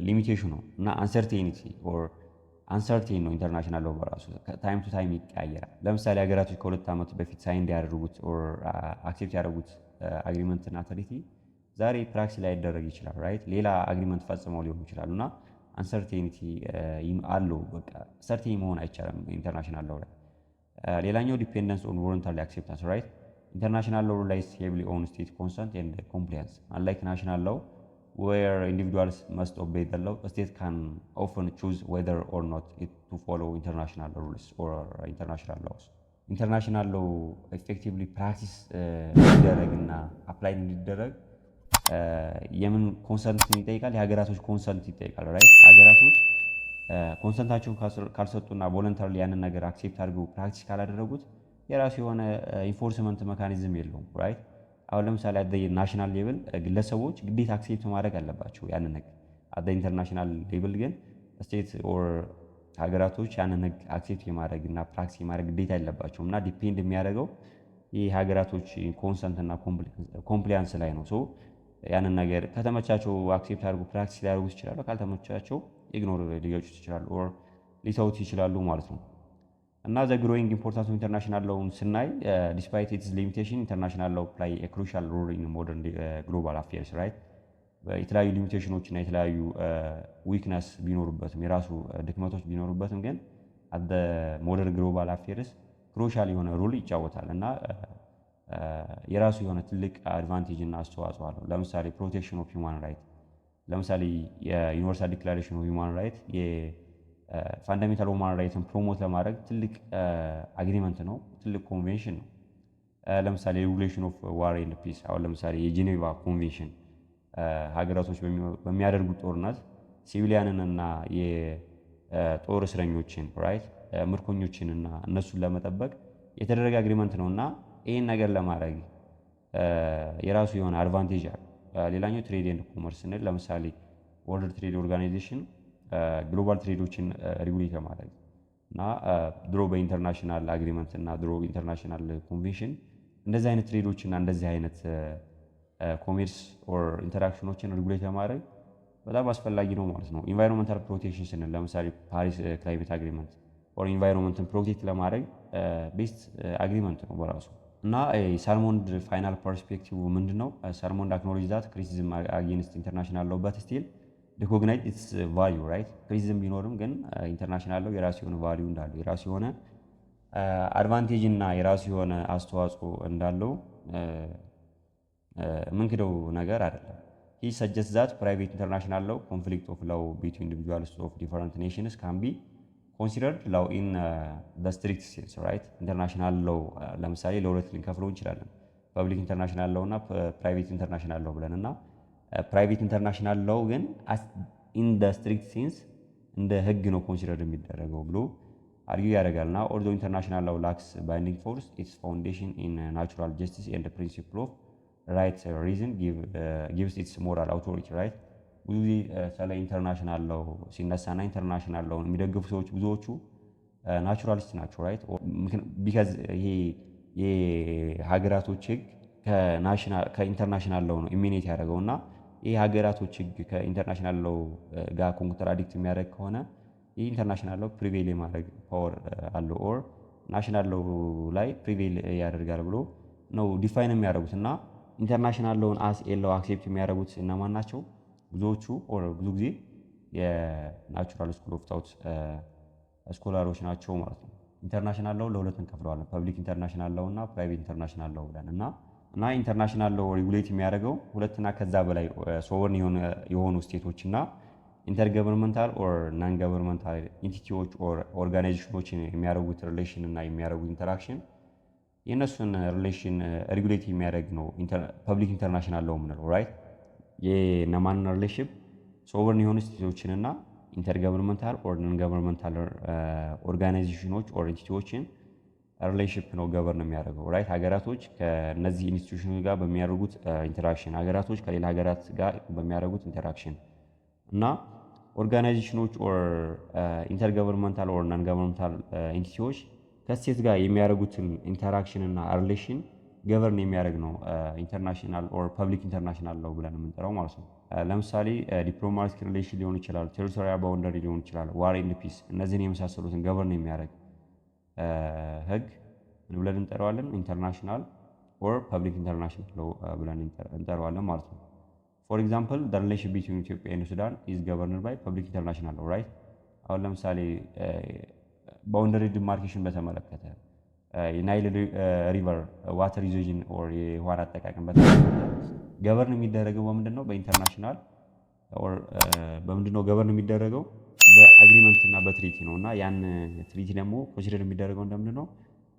ሊሚቴሽኑ ነው እና አንሰርቴኒቲ ኦር አንሰርቴን ነው ኢንተርናሽናል ሎው በራሱ ታይም ቱ ታይም ይቀያየራል። ለምሳሌ ሀገራቶች ከ2 ዓመት በፊት ሳይን ያደረጉት ኦር አክሴፕት ያደረጉት አግሪመንት እና ትሪቲ ዛሬ ፕራክሲ ላይ ይደረግ ይችላል ራይት። ሌላ አግሪመንት ፈጽመው ሊሆኑ ይችላሉ እና አንሰርቴኒቲ አለው። በቃ ሰርቴን መሆን አይቻልም ኢንተርናሽናል ሎው ላይ። ሌላኛው ዲፔንደንስ ኦን ቮለንታሪ አክሴፕታንስ ራይት። ኢንተርናሽናል ሎው ሪላይስ ሄቪሊ ኦን ስቴት ኮንሰንት ኤንድ ኮምፕላያንስ አንላይክ ናሽናል ሎው where individuals must obey the law. States can often choose whether or not to follow international rules or international laws. ኢንተርናሽናል ሎው ኤፌክቲቭሊ ፕራክቲስ እንዲደረግና አፕላይ እንዲደረግ የምን ኮንሰንት ይጠይቃል? የሀገራቶች ኮንሰንት ይጠይቃል ራይት። ሀገራቶች ኮንሰንታቸውን ካልሰጡና ቮለንተሪ ያንን ነገር አክሴፕት አድርገው ፕራክቲስ ካላደረጉት የራሱ የሆነ ኢንፎርስመንት ሜካኒዝም የለውም ራይት። አሁን ለምሳሌ አት ናሽናል ሌቭል ግለሰቦች ግዴታ አክሴፕት ማድረግ አለባቸው ያንን ህግ። አት ኢንተርናሽናል ሌቭል ግን ስቴት ኦር ሀገራቶች ያንን ህግ አክሴፕት የማድረግ እና ፕራክቲስ የማድረግ ግዴታ የለባቸውም እና ዲፔንድ የሚያደርገው ይህ ሀገራቶች ኮንሰንት እና ኮምፕላያንስ ላይ ነው። ሶ ያንን ነገር ከተመቻቸው አክሴፕት አድርጎ ፕራክቲስ ሊያደርጉት ይችላሉ፣ ካልተመቻቸው ኢግኖር ሊገጩት ይችላሉ ኦር ሊተውት ይችላሉ ማለት ነው። እና ዘ ግሮዊንግ ኢምፖርታንስ ኦፍ ኢንተርናሽናል ሎውን ስናይ ዲስፓይት ኢትስ ሊሚቴሽን ኢንተርናሽናል ሎው ፕላይ ኤ ክሩሻል ሮል ኢን ሞደርን ግሎባል አፌርስ ራይት። የተለያዩ ሊሚቴሽኖች እና የተለያዩ ዊክነስ ቢኖሩበትም የራሱ ድክመቶች ቢኖሩበትም ግን አደ ሞደርን ግሎባል አፌርስ ክሩሻል የሆነ ሮል ይጫወታል እና የራሱ የሆነ ትልቅ አድቫንቴጅ እና አስተዋጽኦ አለው። ለምሳሌ ፕሮቴክሽን ኦፍ ሂውማን ራይት፣ ለምሳሌ የዩኒቨርሳል ዲክላሬሽን ኦፍ ሂውማን ራይት የፋንዳሜንታል ሂውማን ራይትን ፕሮሞት ለማድረግ ትልቅ አግሪመንት ነው፣ ትልቅ ኮንቬንሽን ነው። ለምሳሌ ሬጉሌሽን ኦፍ ዋር ኤንድ ፒስ፣ አሁን ለምሳሌ የጄኔቫ ኮንቬንሽን ሀገራቶች በሚያደርጉት ጦርነት ሲቪሊያንን እና የጦር እስረኞችን ራይት ምርኮኞችን እና እነሱን ለመጠበቅ የተደረገ አግሪመንት ነው እና ይህን ነገር ለማድረግ የራሱ የሆነ አድቫንቴጅ አለ። ሌላኛው ትሬድ ኤንድ ኮመርስ ስንል ለምሳሌ ወርልድ ትሬድ ኦርጋናይዜሽን ግሎባል ትሬዶችን ሬጉሌት ለማድረግ እና ድሮ በኢንተርናሽናል አግሪመንት እና ድሮ ኢንተርናሽናል ኮንቬንሽን እንደዚህ አይነት ትሬዶች እና እንደዚህ አይነት ኮሜርስ ኦር ኢንተራክሽኖችን ሬጉሌት ለማድረግ በጣም አስፈላጊ ነው ማለት ነው። ኢንቫይሮንመንታል ፕሮቴክሽን ስንል ለምሳሌ ፓሪስ ክላይሜት አግሪመንት ኦር ኢንቫይሮንመንትን ፕሮቴክት ለማድረግ ቤስት አግሪመንት ነው በራሱ እና ሳልሞንድ ፋይናል ፐርስፔክቲቭ ምንድን ነው? ሳልሞንድ አክኖሎጂ ዛት ክሪቲሲዝም አጌንስት ኢንተርናሽናል ሎው በት ስቲል ሪኮግናይዝ ኢትስ ቫሊዩ ራይት። ክሪቲሲዝም ቢኖርም ግን ኢንተርናሽናል ሎው የራሱ የሆነ ቫሊዩ እንዳለው የራሱ የሆነ አድቫንቴጅ እና የራሱ የሆነ አስተዋጽኦ እንዳለው ምንክደው ነገር አይደለም። ሂ ሰጀስት ዛት ፕራይቬት ኢንተርናሽናል ሎው ኮንፍሊክት ኦፍ ሎው ቢትዊን ኢንዲቪጁዋልስ ኦፍ ዲፈረንት ኔሽንስ ካን ቢ ኮንሲደርድ ላው ኢን ዘ ስትሪክት ሴንስ ራይት። ኢንተርናሽናል ሎው ለምሳሌ ለሁለት ልንከፍለው እንችላለን፣ ፐብሊክ ኢንተርናሽናል ሎው እና ፕራይቬት ኢንተርናሽናል ሎው ብለን እና ፕራይቬት ኢንተርናሽናል ሎው ግን ኢን ዘ ስትሪክት ሴንስ እንደ ህግ ነው ኮንሲደርድ የሚደረገው ብሎ አርጊው ያደርጋል እና ኦልዞ ኢንተርናሽናል ሎው ላክስ ባይንዲንግ ፎርስ ኢትስ ፋውንዴሽን ኢን ናቹራል ጀስቲስ ኤንድ ፕሪንሲፕል ኦፍ ራይት ሪዝን ጊቭስ ኢትስ ሞራል አውቶሪቲ ራይት። ብዙ ጊዜ ስለ ኢንተርናሽናል ሎው ሲነሳና ኢንተርናሽናል ሎውን የሚደግፉ ሰዎች ብዙዎቹ ናቹራሊስት ናቸው ራይት። ቢካዝ ይሄ የሀገራቶች ህግ ከኢንተርናሽናል ሎው ነው ኢሚኔት ያደረገው እና ይህ ሀገራቶች ህግ ከኢንተርናሽናል ሎው ጋር ኮንትራዲክት የሚያደርግ ከሆነ ይህ ኢንተርናሽናል ሎው ፕሪቬል የማድረግ ፓወር አለው ኦር ናሽናል ሎው ላይ ፕሪቬል ያደርጋል ብሎ ነው ዲፋይን የሚያደርጉት እና ኢንተርናሽናል ሎውን አስ ኤ ሎው አክሴፕት የሚያደርጉት እነማን ናቸው? ብዙዎቹ ኦር ብዙ ጊዜ የናቹራል ስኩል ኦፍ ታውት ስኮላሮች ናቸው ማለት ነው። ኢንተርናሽናል ሎው ለሁለት እንከፍለዋለን፣ ፐብሊክ ኢንተርናሽናል ሎው እና ፕራይቬት ኢንተርናሽናል ሎው ብለን እና ኢንተርናሽናል ሎው ሬጉሌት የሚያደርገው ሁለትና ከዛ በላይ ሶቨርን የሆኑ ስቴቶች እና ኢንተርገቨርንመንታል ኦር ናን ገቨርንመንታል ኢንቲቲዎች ኦር ኦርጋናይዜሽኖችን የሚያደርጉት ሪሌሽን እና የሚያደርጉት ኢንተራክሽን የእነሱን ሪሌሽን ሬጉሌት የሚያደርግ ነው ፐብሊክ ኢንተርናሽናል ሎው የምንለው ራይት። የነማን ሪሌሽን ሶቨርን የሆኑ ስቴቶችን እና ኢንተርገቨርንመንታል ኦር ናን ገቨርንመንታል ኦርጋናይዜሽኖች ኦር ኢንቲቲዎችን ሪሌሽንሽፕ ነው ገቨርን የሚያደርገው ራይት። ሀገራቶች ከነዚህ ኢንስቲትዩሽኖች ጋር በሚያደርጉት ኢንተራክሽን፣ ሀገራቶች ከሌላ ሀገራት ጋር በሚያደርጉት ኢንተራክሽን እና ኦርጋናይዜሽኖች ኦር ኢንተርገቨርንመንታል ኦር ናን ገቨርንመንታል ኢንቲቲዎች ከስቴት ጋር የሚያደርጉትን ኢንተራክሽን እና ሪሌሽን ገቨርን የሚያደርግ ነው ኢንተርናሽናል ኦር ፐብሊክ ኢንተርናሽናል ሎው ብለን የምንጠራው ማለት ነው። ለምሳሌ ዲፕሎማቲክ ሪሌሽን ሊሆን ይችላል፣ ቴሪቶሪያል ባውንደሪ ሊሆን ይችላል፣ ዋር ኤንድ ፒስ፣ እነዚህን የመሳሰሉትን ገቨርን የሚያደርግ ህግ ምን ብለን እንጠራዋለን? ኢንተርናሽናል ኦር ፐብሊክ ኢንተርናሽናል ሎው ብለን እንጠራዋለን ማለት ነው። ፎር ኤግዛምፕል ዘ ሪሌሽን ቢትዊን ኢትዮጵያ ኤንድ ሱዳን ኢዝ ገቨርንድ ባይ ፐብሊክ ኢንተርናሽናል ሎው ራይት። አሁን ለምሳሌ ባውንደሪ ዲማርኬሽን በተመለከተ የናይል ሪቨር ዋተር ዩዜጅን ኦር የውሃን አጠቃቀም በተመለከተ ገቨርን የሚደረገው በምንድን ነው? በኢንተርናሽናል ኦር በምንድን ነው ገቨርን የሚደረገው? በአግሪመንት እና በትሪቲ ነው እና ያን ትሪቲ ደግሞ ኮንሲደር የሚደረገው እንደምንድን ነው?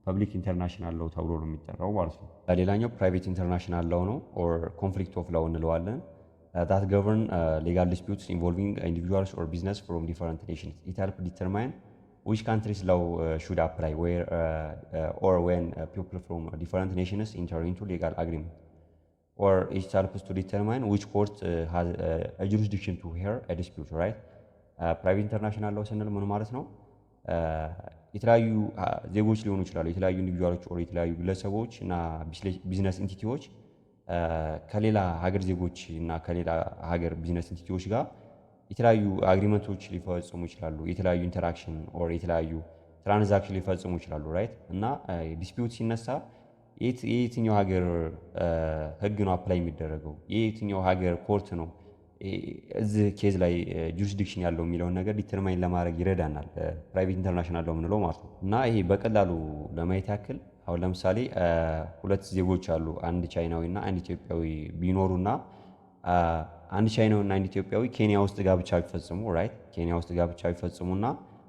ፐብሊክ ኢንተርናሽናል ሎው ተብሎ ነው የሚጠራው ማለት ነው። ሌላኛው ፕራይቬት ኢንተርናሽናል ሎው ነው ኦር ኮንፍሊክት ኦፍ ሎው እንለዋለን። that govern legal disputes involving individuals or business from different nations. It helps determine which countries law should apply where or when people from different nations enter into legal agreement, or it helps to determine which court has a jurisdiction to hear a dispute, right? ፕራይቬት ኢንተርናሽናል ሎው ስንል ምን ማለት ነው? የተለያዩ ዜጎች ሊሆኑ ይችላሉ፣ የተለያዩ ኢንዲቪጁዋሎች ኦር የተለያዩ ግለሰቦች እና ቢዝነስ ኢንቲቲዎች ከሌላ ሀገር ዜጎች እና ከሌላ ሀገር ቢዝነስ ኢንቲቲዎች ጋር የተለያዩ አግሪመንቶች ሊፈጽሙ ይችላሉ። የተለያዩ ኢንተራክሽን ኦር የተለያዩ ትራንዛክሽን ሊፈጽሙ ይችላሉ ራይት። እና ዲስፒዩት ሲነሳ የየትኛው ሀገር ህግ ነው አፕላይ የሚደረገው፣ የየትኛው ሀገር ኮርት ነው እዚህ ኬዝ ላይ ጁሪስዲክሽን ያለው የሚለውን ነገር ዲተርማይን ለማድረግ ይረዳናል፣ ፕራይቬት ኢንተርናሽናል ለው የምንለው ማለት ነው። እና ይሄ በቀላሉ ለማየት ያክል አሁን ለምሳሌ ሁለት ዜጎች አሉ፣ አንድ ቻይናዊ እና አንድ ኢትዮጵያዊ ቢኖሩና አንድ ቻይናዊ እና አንድ ኢትዮጵያዊ ኬንያ ውስጥ ጋብቻ ቢፈጽሙ ራይት፣ ኬንያ ውስጥ ጋብቻ ቢፈጽሙና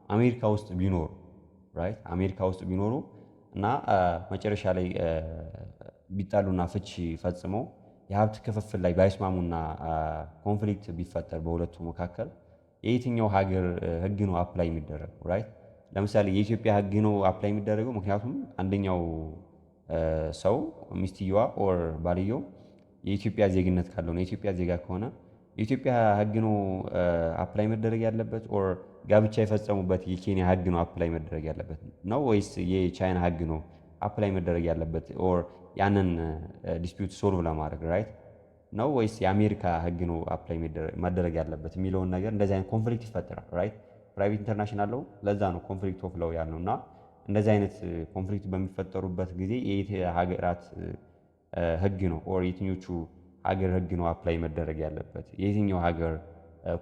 አሜሪካ ውስጥ ቢኖሩ ራይት፣ አሜሪካ ውስጥ ቢኖሩ እና መጨረሻ ላይ ቢጣሉና ፍቺ ፈጽመው የሀብት ክፍፍል ላይ ባይስማሙና ኮንፍሊክት ቢፈጠር በሁለቱ መካከል የየትኛው ሀገር ህግ ነው አፕላይ የሚደረገው ራይት? ለምሳሌ የኢትዮጵያ ህግ ነው አፕላይ የሚደረገው፣ ምክንያቱም አንደኛው ሰው ሚስትየዋ ኦር ባልየው የኢትዮጵያ ዜግነት ካለው ነው። የኢትዮጵያ ዜጋ ከሆነ የኢትዮጵያ ህግ ነው አፕላይ መደረግ ያለበት ኦር ጋብቻ የፈጸሙበት የኬንያ ህግ ነው አፕላይ መደረግ ያለበት ነው ወይስ የቻይና ህግ ነው አፕላይ መደረግ ያለበት ኦር ያንን ዲስፒዩት ሶልቭ ለማድረግ ራይት ነው ወይስ የአሜሪካ ህግ ነው አፕላይ መደረግ ያለበት የሚለውን ነገር እንደዚህ አይነት ኮንፍሊክት ይፈጠራል ራይት። ፕራይቬት ኢንተርናሽናል ለው ለዛ ነው ኮንፍሊክት ኦፍ ለው ያልነው። እና እንደዚህ አይነት ኮንፍሊክት በሚፈጠሩበት ጊዜ የየት ሀገራት ህግ ነው ኦር የትኞቹ ሀገር ህግ ነው አፕላይ መደረግ ያለበት፣ የየትኛው ሀገር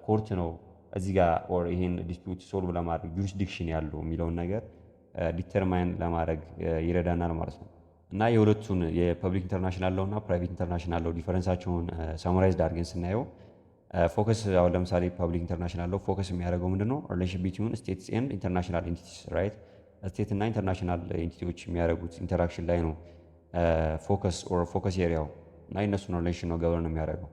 ኮርት ነው እዚህ ጋር ኦር ይሄን ዲስፒዩት ሶልቭ ለማድረግ ጁሪስዲክሽን ያለው የሚለውን ነገር ዲተርማይን ለማድረግ ይረዳናል ማለት ነው። እና የሁለቱን የፐብሊክ ኢንተርናሽናል ለው እና ፕራይቬት ኢንተርናሽናል ለው ዲፈረንሳቸውን ሰማራይዝድ አድርገን ስናየው ፎከስ አሁን ለምሳሌ ፐብሊክ ኢንተርናሽናል ለው ፎከስ የሚያደርገው ምንድነው ሪሌሽን ቢትዊን ስቴትስ ኤንድ ኢንተርናሽናል ኤንቲቲስ ራይት። ስቴት እና ኢንተርናሽናል ኤንቲቲዎች የሚያደርጉት ኢንተራክሽን ላይ ነው ፎከስ ኦር ፎከስ ኤሪያው እና የእነሱን ሪሌሽን ነው ገቨርን የሚያደርገው።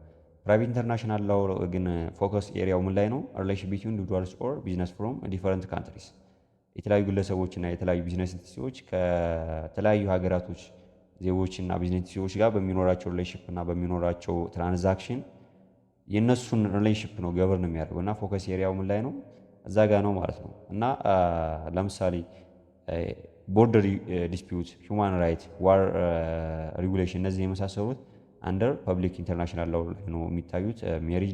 ፕራይቬት ኢንተርናሽናል ለው ግን ፎከስ ኤሪያው ምን ላይ ነው? ሪሌሽን ቢትዊን ኢንዲቪጁዋልስ ኦር ቢዝነስ ፍሮም ዲፈረንት ካንትሪስ። የተለያዩ ግለሰቦች እና የተለያዩ ቢዝነስ ኢንቲቲዎች ከተለያዩ ሀገራቶች ዜጎች እና ቢዝነስ ኢንቲቲዎች ጋር በሚኖራቸው ሪሌሽንሽፕ እና በሚኖራቸው ትራንዛክሽን የእነሱን ሪሌሽንሽፕ ነው ገቨርን የሚያደርገው እና ፎከስ ኤሪያው ምን ላይ ነው? እዛ ጋር ነው ማለት ነው። እና ለምሳሌ ቦርደር ዲስፒዩት፣ ሁማን ራይት፣ ዋር ሬጉሌሽን እነዚህ የመሳሰሉት አንደር ፐብሊክ ኢንተርናሽናል ለው ላይ ነው የሚታዩት። ሜሪጅ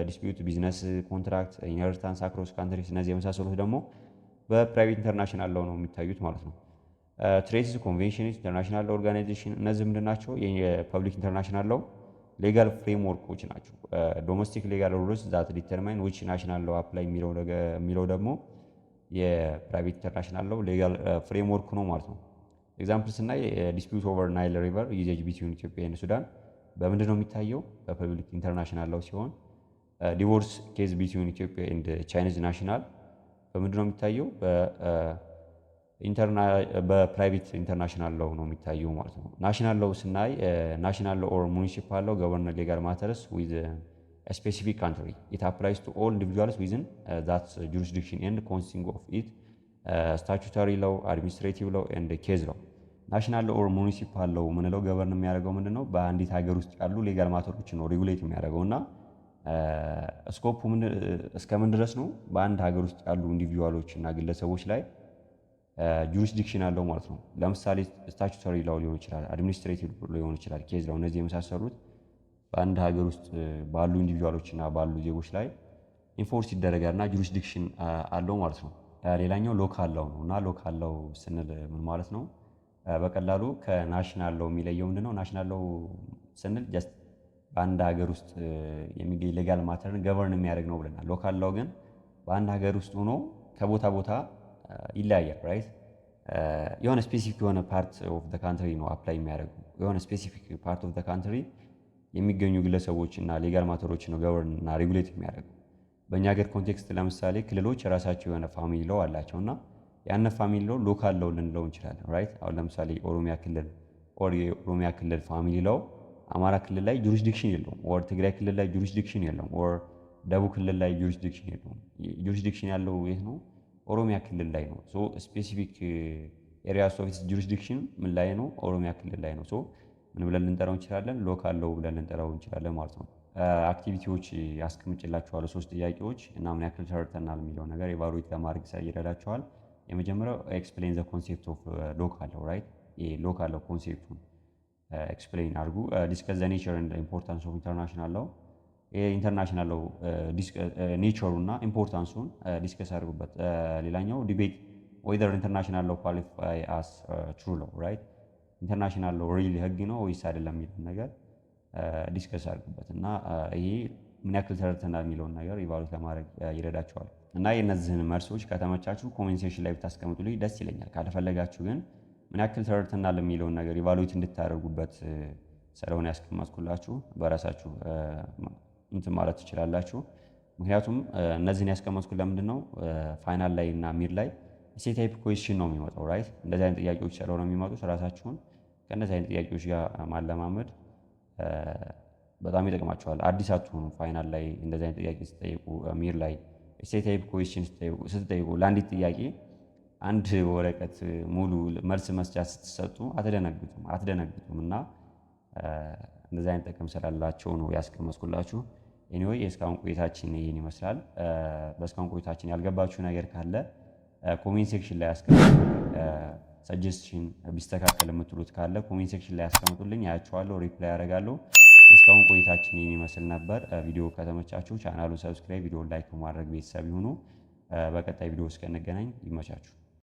ዲስፒዩት፣ ቢዝነስ ኮንትራክት፣ ኢንሄሪታንስ አክሮስ ካንትሪስ እነዚህ የመሳሰሉት ደግሞ በፕራይቬት ኢንተርናሽናል ለው ነው የሚታዩት ማለት ነው። ትሬቲስ፣ ኮንቬንሽንስ፣ ኢንተርናሽናል ኦርጋናይዜሽን እነዚህ ምንድን ናቸው? የፐብሊክ ኢንተርናሽናል ለው ሌጋል ፍሬምወርኮች ናቸው። ዶሜስቲክ ሌጋል ሩልስ ዛት ዲተርማይን ዊች ናሽናል ለው አፕላይ የሚለው ደግሞ የፕራይቬት ኢንተርናሽናል ለው ሌጋል ፍሬምወርክ ነው ማለት ነው። ኤግዛምፕል ስናይ ዲስፒዩት ኦቨር ናይል ሪቨር ዩዜጅ ቢትዊን ኢትዮጵያ ኤንድ ሱዳን በምንድን ነው የሚታየው? በፐብሊክ ኢንተርናሽናል ለው ሲሆን ዲቮርስ ኬዝ ቢትዊን ኢትዮጵያ ኤንድ ቻይኒዝ ናሽናል በምንድን ነው የሚታየው? በፕራይቬት ኢንተርናሽናል ለው ነው የሚታየው ማለት ነው። ናሽናል ለው ስናይ ናሽናል ለው ኦር ሙኒሲፓል ለው ገቨርን ሌጋል ማተርስ ዊዝ ስፔሲፊክ ካንትሪ ኢት አፕላይስ ቱ ኦል ኢንዲቪጁዋልስ ዊዝን ዛት ጁሪስዲክሽን ኤንድ ኮንሲስቲንግ ኦፍ ኢት ስታቹታሪ ለው፣ አድሚኒስትሬቲቭ ለው ኤንድ ኬዝ ለው። ናሽናል ለው ኦር ሙኒሲፓል ለው ምንለው ገቨርን የሚያደርገው ምንድን ነው? በአንዲት ሀገር ውስጥ ያሉ ሌጋል ማተሮች ነው ሬጉሌት የሚያደርገው እና ስኮፑ እስከምን ድረስ ነው? በአንድ ሀገር ውስጥ ያሉ ኢንዲቪጁዋሎች እና ግለሰቦች ላይ ጁሪስዲክሽን አለው ማለት ነው። ለምሳሌ ስታቹታሪ ላው ሊሆን ይችላል፣ አድሚኒስትሬቲቭ ሊሆን ይችላል፣ ኬዝ ላው እነዚህ የመሳሰሉት በአንድ ሀገር ውስጥ ባሉ ኢንዲቪጁዋሎች እና ባሉ ዜጎች ላይ ኢንፎርስ ይደረጋል እና ጁሪስዲክሽን አለው ማለት ነው። ሌላኛው ሎካል ላው ነው እና ሎካል ላው ስንል ምን ማለት ነው? በቀላሉ ከናሽናል ላው የሚለየው ምንድን ነው? ናሽናል ላው ስንል ጀስት በአንድ ሀገር ውስጥ የሚገኝ ሌጋል ማተርን ገቨርን የሚያደርግ ነው ብለናል። ሎካል ላው ግን በአንድ ሀገር ውስጥ ሆኖ ከቦታ ቦታ ይለያያል ራይት። የሆነ ስፔሲፊክ የሆነ ፓርት ኦፍ ዘ ካንትሪ ነው አፕላይ የሚያደርጉ የሆነ ስፔሲፊክ ፓርት ኦፍ ዘ ካንትሪ የሚገኙ ግለሰቦች እና ሌጋል ማተሮች ነው ገቨርን እና ሬጉሌት የሚያደርጉ። በእኛ ሀገር ኮንቴክስት ለምሳሌ ክልሎች የራሳቸው የሆነ ፋሚሊ ለው አላቸው እና ያነ ፋሚሊ ለው ሎካል ለው ልንለው እንችላለን ራይት። አሁን ለምሳሌ ኦሮሚያ ክልል ኦር የኦሮሚያ ክልል ፋሚሊ ለው አማራ ክልል ላይ ጁሪስዲክሽን የለውም፣ ኦር ትግራይ ክልል ላይ ጁሪስዲክሽን የለውም፣ ኦር ደቡብ ክልል ላይ ጁሪስዲክሽን የለውም። ጁሪስዲክሽን ያለው የት ነው? ኦሮሚያ ክልል ላይ ነው። ሶ ስፔሲፊክ ኤሪያስ ኦፍ ጁሪስዲክሽን ምን ላይ ነው? ኦሮሚያ ክልል ላይ ነው። ሶ ምን ብለን ልንጠራው እንችላለን? ሎካል ለው ብለን ልንጠራው እንችላለን ማለት ነው። አክቲቪቲዎች ያስቀምጭላችኋለሁ 3 ጥያቄዎች እና ምን ያክል ተረድተናል የሚለው ነገር ኤቫሉዌት ለማድረግ ይረዳችኋል። የመጀመሪያው ኤክስፕሌን ዘ ኮንሴፕት ኦፍ ሎካል ለው ራይት። ሎካል ለው ኮንሴፕቱን ኤክስፕሌን አድርጉ። ዲስከስ ዘ ኔቸር ኤንድ ኢምፖርታንስ ኦፍ ኢንተርናሽናል ለው። ኢንተርናሽናል ለው ኔቸሩ እና ኢምፖርታንሱን ዲስከስ አድርጉበት። ሌላኛው ዲቤት ዌዘር ኢንተርናሽናል ሎ ኳሊፋይ አስ ትሩ ሎ ራይት፣ ኢንተርናሽናል ሎ ሪሊ ህግ ነው ወይስ አይደለም የሚለውን ነገር ዲስከስ አድርጉበት እና ይሄ ምን ያክል ተረድተናል የሚለውን ነገር ኢቫሉዌት ለማድረግ ይረዳቸዋል። እና የእነዚህን መልሶች ከተመቻችሁ ኮሜንት ሴክሽን ላይ ብታስቀምጡልኝ ደስ ይለኛል። ካልፈለጋችሁ ግን ምን ያክል ተረድተናል የሚለውን ነገር ኢቫሉዌት እንድታደርጉበት ስለሆነ ያስቀመጥኩላችሁ በራሳችሁ እንትን ማለት ትችላላችሁ። ምክንያቱም እነዚህን ያስቀመጥኩት ለምንድን ነው ፋይናል ላይ እና ሚድ ላይ ኤሴ ታይፕ ኩዌስችን ነው የሚመጣው ራይት። እንደዚህ አይነት ጥያቄዎች ስለሆነ የሚመጡት ራሳችሁን ከእነዚህ አይነት ጥያቄዎች ጋር ማለማመድ በጣም ይጠቅማቸዋል። አዲስ አትሆኑ። ፋይናል ላይ እንደዚህ አይነት ጥያቄ ስትጠይቁ፣ ሚድ ላይ ኤሴ ታይፕ ኩዌስችን ስትጠይቁ ለአንዲት ጥያቄ አንድ ወረቀት ሙሉ መልስ መስጫ ስትሰጡ አትደነግጡም እና እንደዚህ አይነት ጥቅም ስላላቸው ነው ያስቀመጥኩላችሁ። ኤኒዌይ የእስካሁን ቆይታችን ይህን ይመስላል። በእስካሁን ቆይታችን ያልገባችሁ ነገር ካለ ኮሜንት ሴክሽን ላይ አስቀምጡ። ሰጀስሽን ቢስተካከል የምትሉት ካለ ኮሜንት ሴክሽን ላይ አስቀምጡልኝ፣ አያቸዋለሁ፣ ሪፕላይ ያደርጋለሁ። የእስካሁን ቆይታችን ይህን ይመስል ነበር። ቪዲዮ ከተመቻችሁ ቻናሉን ሰብስክራይብ፣ ቪዲዮ ላይክ በማድረግ ቤተሰብ ይሁኑ። በቀጣይ ቪዲዮ እስከንገናኝ ይመቻችሁ።